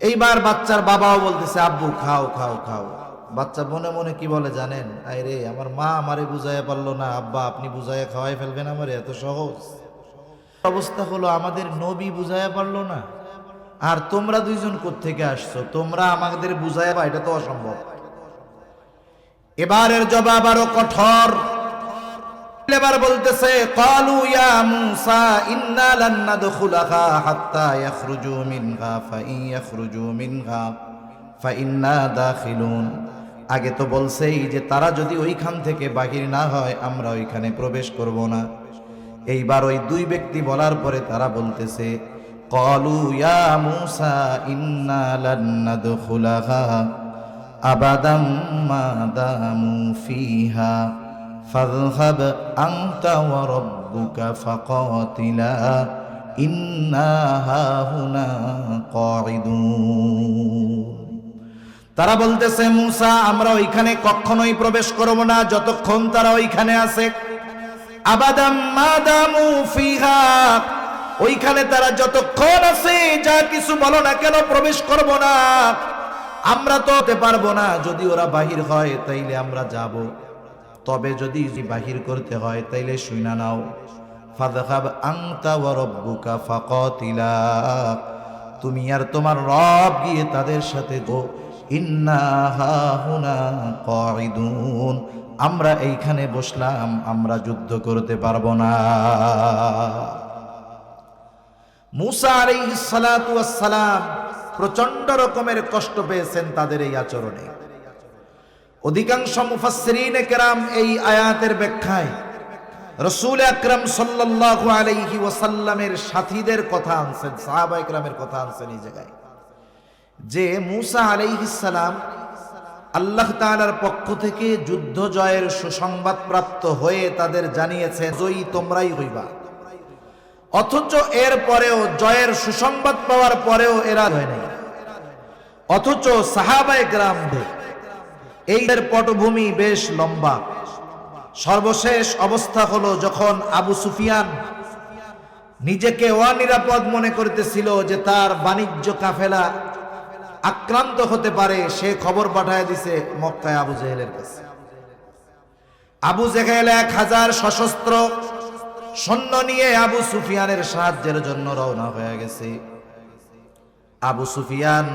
এইবার বাচ্চার বাবাও বলতেছে আব্বু খাও খাও খাও। বাচ্চা মনে মনে কি বলে জানেন? আরে আমার মা আমারে বুঝাইয়া পারলো না, আব্বা আপনি বুঝাইয়া খাওয়াই ফেলবেন আমারে, এত সহজ। অবস্থা হলো আমাদের নবী বুঝাইয়া পারলো না, আর তোমরা দুইজন কোত্থেকে আসছো? তোমরা আমাদের বুঝাইবা, এটা তো অসম্ভব। এবারের জবাব আরো কঠোর। এবার বলতেছে ক্বালু ইয়া মূসা ইন্না লান নাদখুলাহা হাত্তা ইয়াখরুজু মিনহা ফাইন ইয়াখরুজু মিনহা ফাইন্না দাখিলুন। আগে তো বলছেই যে তারা যদি ওইখান থেকে বাহির না হয় আমরা ওইখানে প্রবেশ করব না। এইবার ওই দুই ব্যক্তি বলার পরে তারা বলতেছে, ক্বালু ইয়া মূসা ইন্না লান নাদখুলাহা আবাদাম মা দামু ফিহা ফাযহাব আনতা ওয়া রাব্বুকা ফাকাতিলা ইন্না হাহুনা কাঈদুন। তারা বলতেছে, মূসা আমরা ওইখানে কখনোই প্রবেশ করব না যতক্ষণ তারা ওইখানে আছে। আবাদাম মা দামু ফিহা, ওইখানে তারা যতক্ষণ আছে যা কিছু বলো না কেন প্রবেশ করব না। আমরা তো হতে পারবো না, যদি ওরা বাহির হয় তাইলে আমরা যাব, তবে যদি বাহির করতে হয় তাইলে শুইনা নাও। ফাযহাব আনতা ওয়া রাব্বুকা ফাকাতিলা, তুমি আর তোমার রব গিয়ে তাদের সাথে গো। ইন্না হাহুনা কাঈদুন, আমরা এইখানে বসলাম, আমরা যুদ্ধ করতে পারবো না। মূসা আলাইহিস সালাতু ওয়াস সালাম প্রচন্ড রকমের কষ্ট পেয়েছেন তাদের এই আচরণে। অধিকাংশ মুফাসসিরিনে কেরাম এই আয়াতের ব্যাখ্যায় রাসূল আকরাম সাল্লাল্লাহু আলাইহি ওয়াসাল্লামের সাথীদের কথা আনছেন, সাহাবায়ে কেরামের কথা আনছেন এই জায়গায়, যে মূসা আলাইহিস সালাম আল্লাহ তাআলার পক্ষ থেকে যুদ্ধ জয়ের সুসংবাদ প্রাপ্ত হয়ে তাদের জানিয়েছে জয়ী তোমরাই হইবা, অথচ এর পরেও জয়ের সুসংবাদ পাওয়ার পরেও এরা হয় নাই। অথচ সাহাবায়ে কেরামদের এই পটভূমি বেশ লম্বা। সর্বশেষ অবস্থা হলো যখন আবু সুফিয়ান নিজেকে অনিরাপদ মনে করতেছিল যে তার বাণিজ্য কাফেলা আক্রান্ত হতে পারে, সে খবর পাঠায় দিছে মক্কায় আবু জেহেলের কাছে। আবু জেহেল 1000 সশস্ত্র সৈন্য নিয়ে আবু সুফিয়ানের সাহায্যের জন্য রওনা হয়ে গেছে। আবু সুফিয়ান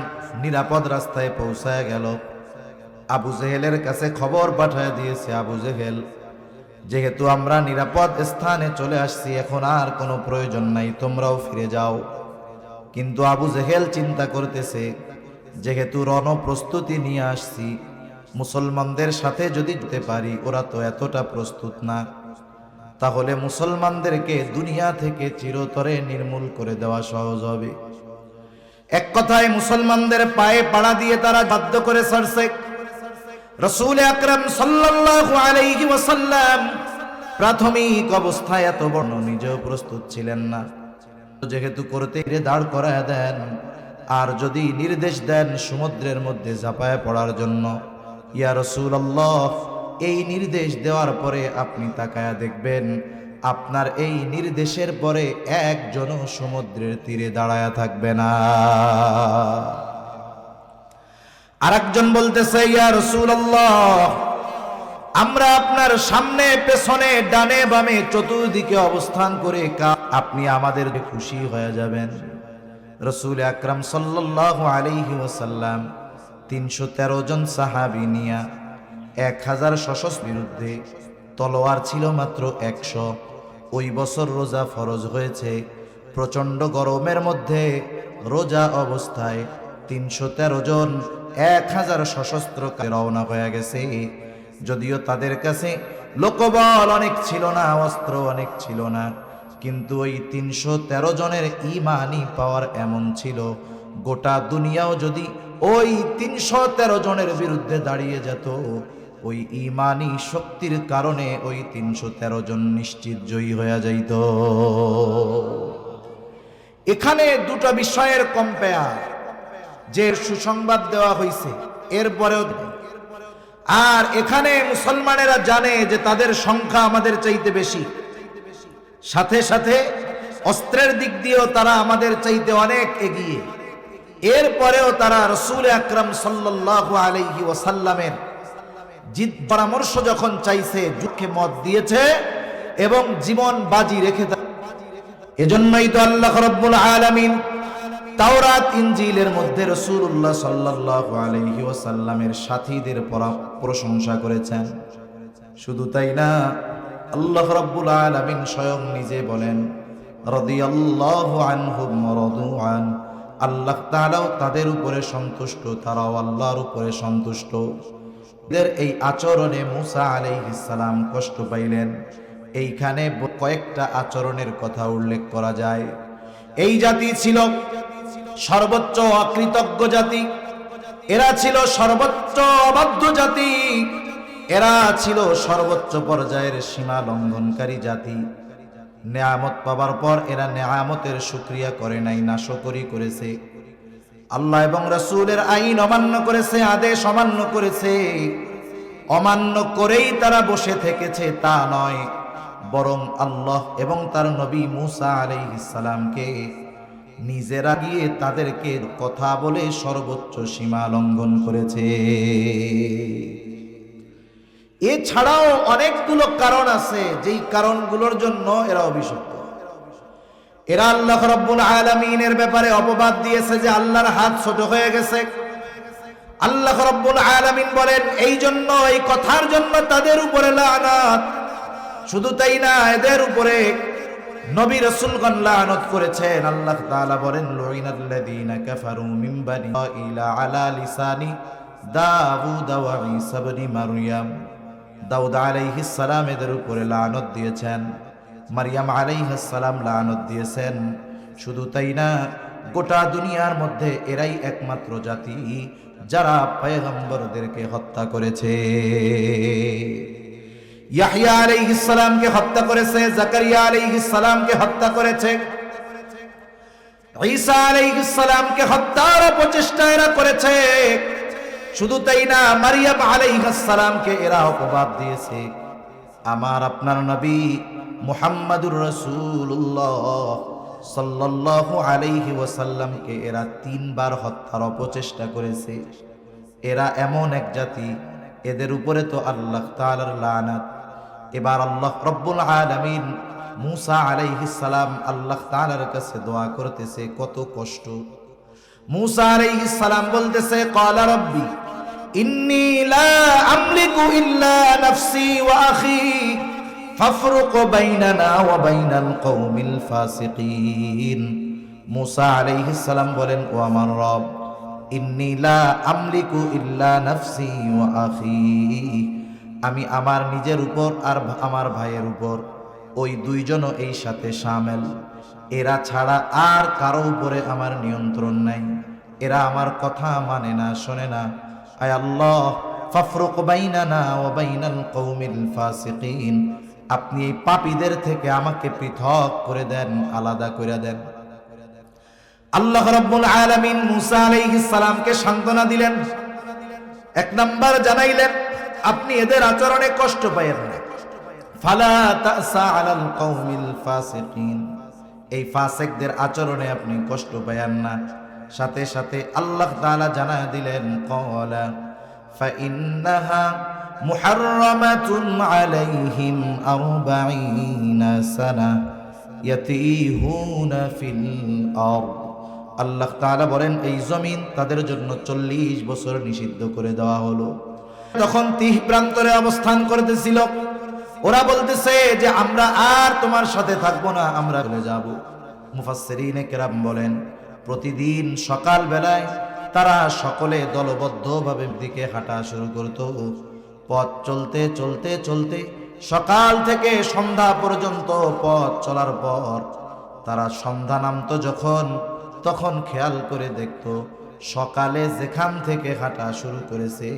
নিরাপদ রাস্তায় পৌঁছায় গেল। আবু জেহেলের কাছে খবর পাঠায় দিয়েছে, আবু জেহেল যেহেতু আমরা নিরাপদ স্থানে চলে আসছি, এখন আর কোনো প্রয়োজন নাই, তোমরাও ফিরে যাও। কিন্তু আবু জেহেল চিন্তা করতেছে, যেহেতু রণপ্রস্তুতি নিয়ে আসছি, মুসলমানদের সাথে যদি যেতে পারি, ওরা তো এতটা প্রস্তুত না, তাহলে মুসলমানদেরকে দুনিয়া থেকে চিরতরে নির্মূল করে দেওয়া সহজ হবে। এক কথায় মুসলমানদের পায়ে পাড়া দিয়ে তারা বাধ্য করে ছাড়ছে। রাসূল আকরাম সাল্লাল্লাহু আলাইহি ওয়াসাল্লাম প্রাথমিক অবস্থায় এত বড় নিজেও প্রস্তুত ছিলেন না। যেহেতু করতে দাঁড় করায় দেন, আর যদি নির্দেশ দেন সমুদ্রের মধ্যে ঝাঁপায় পড়ার জন্য, ইয়া রাসূলুল্লাহ এই নির্দেশ দেওয়ার পরে আপনি তাকায়া দেখবেন আপনার এই নির্দেশের পরে একজনও সমুদ্রের তীরে দাঁড়ায়া থাকবে না। আরেকজন বলতেছে, ইয়া রাসূলুল্লাহ আমরা আপনার সামনে পেছনে ডানে বামে চতুর্দিকে অবস্থান করে আপনি আমাদের খুশি হয়ে যাবেন। রাসূল আকরাম সাল্লাল্লাহু আলাইহি ওয়াসাল্লাম 313 জন সাহাবী নিয়া 1000 সশস্ত্র বিরুদ্ধে, তলোয়ার ছিল মাত্র 100। ওই বছর রোজা ফরজ হয়েছে, প্রচন্ড গরমের মধ্যে রোজা অবস্থায় 313 জন 1000 সশস্ত্র রওনা হয়ে গেছে। যদিও তাদের কাছে লোকবল অনেক ছিল না, অস্ত্র অনেক ছিল না, কিন্তু ওই 313 জনের ঈমানি পাওয়ার এমন ছিল, গোটা দুনিয়াও যদি ওই 313 জনের বিরুদ্ধে দাঁড়িয়ে যেত, ওই ঈমানি শক্তির কারণে ওই 313 জন নিশ্চিত জয়ী হয়ে যাইত। এখানে দুটো বিষয়ের কম্পেয়ার, যে সুসংবাদ দেওয়া হয়েছে এরপরেও, আর এখানে মুসলমানেরা জানে যে তাদের সংখ্যা আমাদের চাইতে বেশি, সাথে সাথে অস্ত্রের দিক দিয়েও তারা আমাদের চাইতে অনেক এগিয়ে। এরপরেও তারা রাসূল আকরাম সাল্লাল্লাহু আলাইহি ওয়াসাল্লামের জিদ পরামর্শ যখন চাইছে, যুদ্ধে মত দিয়েছে এবং জীবন বাজি রেখে। এজন্যই তো আল্লাহ রাব্বুল আলামিন তাওরাত ইনজিলের মধ্যে রাসূলুল্লাহ সাল্লাল্লাহু আলাইহি ওয়াসাল্লামের সাথীদের প্রশংসা করেছেন। শুধু তাই না, আল্লাহ রাব্বুল আলামিন স্বয়ং নিজে বলেন, রাদিয়াল্লাহু আনহুম ওয়া রাদু আন, আল্লাহ তাআলাও তাদের উপরে সন্তুষ্ট, তারাও আল্লাহর উপরে সন্তুষ্ট। এদের এই আচরণে মূসা আলাইহিস সালাম কষ্ট পাইলেন। এইখানে কয়েকটা আচরণের কথা উল্লেখ করা যায়। এই জাতি ছিল সর্বোচ্চ অকৃতজ্ঞ জাতি, এরা ছিল সর্বোচ্চ অবাধ্য জাতি, এরা ছিল সর্বোচ্চ পর্যায়ের সীমা লঙ্ঘনকারী জাতি। নেয়ামত পাবার পর এরা নেয়ামতের শুকরিয়া করে নাই, নাশকরি করেছে। আল্লাহ এবং রাসূলের আইন অমান্য করেছে, আদেশ অমান্য করেছে। অমান্য করেই তারা বসে থেকেছে তা নয়, বরং আল্লাহ এবং তার নবী মূসা আলাইহিস সালামকে নিজেরা গিয়ে তাদেরকে কথা বলে সর্বোচ্চ সীমা লঙ্ঘন করেছে। এছাড়াও অনেকগুলো কারণ আছে যেই কারণগুলোর জন্য এরা অভিশপ্ত। এরা আল্লাহ রাব্বুল আলামিনের ব্যাপারে অপবাদ দিয়েছে যে আল্লাহর হাত ছোট হয়ে গেছে। আল্লাহ রাব্বুল আলামিন বলেন এই জন্য, এই কথার জন্য তাদের উপরে লানাত। শুধু তাই না, এদের উপরে নবী রাসূলগণ লানত করেছেন। আল্লাহ তাআলা বলেন লুইনাল্লাযীনা কাফারু মিন বানি ইসরাঈলা আলা লিসানি দাউদ ওয়া ঈসা ইবনে মারইয়াম। দাউদ আলাইহিস সালাম এদের উপরে লানত দিয়েছেন, মারইয়াম আলাইহিস সালাম লানত দিয়েছেন। শুধু তাই না, গোটা দুনিয়ার মধ্যে এরাই একমাত্র জাতি যারা পয়গম্বরদেরকে হত্যা করেছে। ইয়াহইয়া আলাইহিস সালামকে হত্যা করেছে, জাকারিয়া আলাইহিস সালামকে হত্যা করেছে, ঈসা আলাইহিস সালামকে হত্যার প্রচেষ্টা এরা করেছে। শুধু তাই না, মারইয়াম আলাইহিস সালামকে এরা অপবাদ দিয়েছে। আমার আপনার নবী মুহাম্মাদুর রাসূলুল্লাহ সাল্লাল্লাহু আলাইহি ওয়াসাল্লামকে এরা 3 বার হত্যার অপচেষ্টা করেছে। এরা এমন এক জাতি, এদের উপরে তো আল্লাহ তাআলার লানাত। এবার আল্লাহ রব্বুল আলামিন মূসা আলাইহিস সালাম আল্লাহ তাআলার কাছে দোয়া করতেছে, কত কষ্ট। মূসা আলাইহিস সালাম বলতেছে ক্বালা রাব্বি ইন্নী লা আমলিকু ইল্লা নাফসি ওয়া আখি ফাফরুক বাইনানা ওয়া বাইনাল কওমিল ফাসিকিন। মূসা আলাইহিস সালাম বলেন, ও আমার রব, ইন্নী লা আমলিকু ইল্লা নাফসি ওয়া আখি, আমি আমার নিজের উপর আর আমার ভাইয়ের উপর, ওই দুইজনও এই সাথে শামিল, এরা ছাড়া আর কারো উপরে আমার নিয়ন্ত্রণ নাই। এরা আমার কথা মানে না, শোনে না। আয় আল্লাহ, ফাফরুক বাইনানা ওয়া বাইনাল কওমিল ফাসিকিন, আপনি এই পাপীদের থেকে আমাকে পৃথক করে দেন, আলাদা করে দেন। আল্লাহ রাব্বুল আলামিন মূসা আলাইহিস সালামকে সান্ত্বনা দিলেন। 1 নাম্বার জানাইলেন, আপনি এদের আচরণে কষ্ট পায়েন না। ফালা তাসা আলাল কওমিল ফাসিকিন, এই ফাসিকদের আচরণে আপনি কষ্ট পায়েন না। সাথে সাথে আল্লাহ তাআলা জানায় দিলেন, ক্বালা ফাইন্নাহা মুহাররামাতুন আলাইহিম 40 সানা ইয়াতিহুনা ফিল আরদ। আল্লাহ তাআলা বলেন এই জমিন তাদের জন্য 40 বছর নিষিদ্ধ করে দেওয়া হলো। তখন 30 প্রান্তরে অবস্থান করতেছিল। ওরা বলতেছে যে আমরা আর তোমার সাথে থাকবো না, আমরা চলে যাব। মুফাসসিরিনে কেরাম বলেন প্রতিদিন সকাল বেলায় তারা সকলে দলবদ্ধভাবে দিকে হাঁটা শুরু করত। পথ চলতে চলতে চলতে সকাল থেকে সন্ধ্যা পর্যন্ত পথ চলার পর তারা সন্ধ্যা নামতো যখন, তখন খেয়াল করে দেখতো সকালে যেখান থেকে হাঁটা শুরু করেছে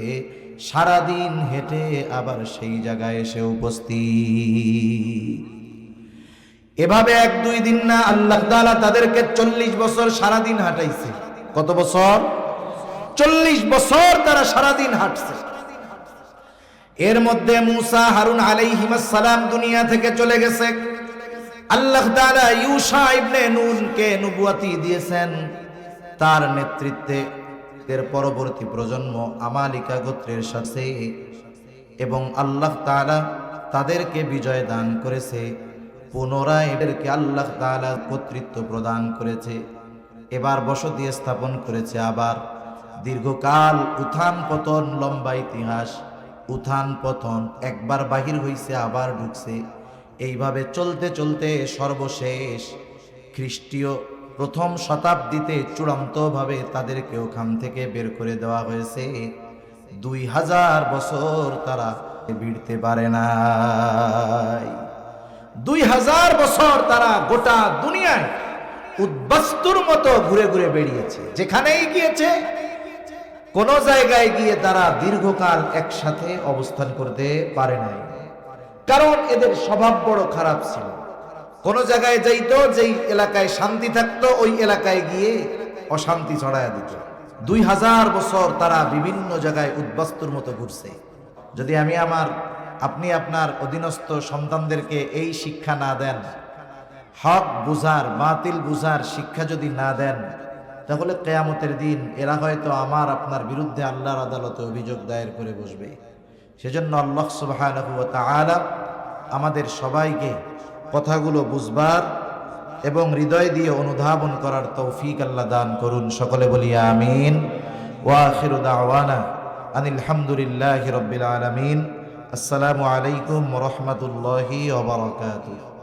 সারাদিন হেঁটে আবার সেই জায়গায় এসে উপস্থিত। এভাবে 1-2 দিন না, আল্লাহ তাআলা তাদেরকে 40 বছর সারাদিন হাঁটাইছে। কত বছর? 40 বছর তারা সারাদিন হাঁটছে। এর মধ্যে মূসা হারুন আলাইহিস সালাম দুনিয়া থেকে চলে গেছে। আল্লাহ তাআলা ইউশা ইবনে নুনকে নবুয়তি দিয়েছেন। তার নেতৃত্বে এর পরবর্তী প্রজন্ম আমালিকা গোত্রের সাথে, এবং আল্লাহ তাআলা তাদেরকে বিজয় দান করেছে। পুনরায় এদেরকে আল্লাহ তাআলা কর্তৃত্ব প্রদান করেছে। এবার বসতি স্থাপন করেছে। আবার দীর্ঘকাল উত্থান পতন, লম্বা ইতিহাস, উত্থান পতন, একবার বাহির হইছে আবার ঢুকছে। এইভাবে চলতে চলতে সর্বশেষ খ্রিস্টীয় 1ম শতাব্দীতে চূড়ান্তভাবে তাদেরকে ওখান থেকে বের করে দেওয়া হয়েছে। 2000 বছর তারা ভিড়তে পারে নাই। 2000 বছর তারা গোটা দুনিয়ায় উদ্বাস্তুর মতো ঘুরে ঘুরে বেরিয়েছে। যেখানেই গিয়েছে, কোন জায়গায় গিয়ে তারা দীর্ঘকাল একসাথে অবস্থান করতে পারে নাই, কারণ এদের স্বভাব বড় খারাপ ছিল। কোন জায়গায় যাইতো, যেই এলাকায় শান্তি থাকতো ওই এলাকায় গিয়ে অশান্তি ছড়ায়া দিত। 2000 বছর তারা বিভিন্ন জায়গায় উদ্বাস্তুর মতো ঘুরছে। যদি আপনি আপনার অধীনস্থ সন্তানদেরকে এই শিক্ষা না দেন, হক বুঝার বাতিল বুঝার শিক্ষা যদি না দেন, তাহলে কিয়ামতের দিন এরা হয়তো আপনার বিরুদ্ধে আল্লাহর আদালতে অভিযোগ দায়ের করে বসবে। সেজন্য আল্লাহ সুবহানাহু ওয়া তাআলা আমাদের সবাইকে কথাগুলো বুঝবার এবং হৃদয় দিয়ে অনুধাবন করার তৌফিক আল্লাহ দান করুন। সকলে বলি আমিন। ওয়া আখিরু দাওয়ানা আনিল হামদুলিল্লাহি রাব্বিল আলামিন। আসসালামু আলাইকুম ওয়া রাহমাতুল্লাহি ওয়া বারাকাতুহু।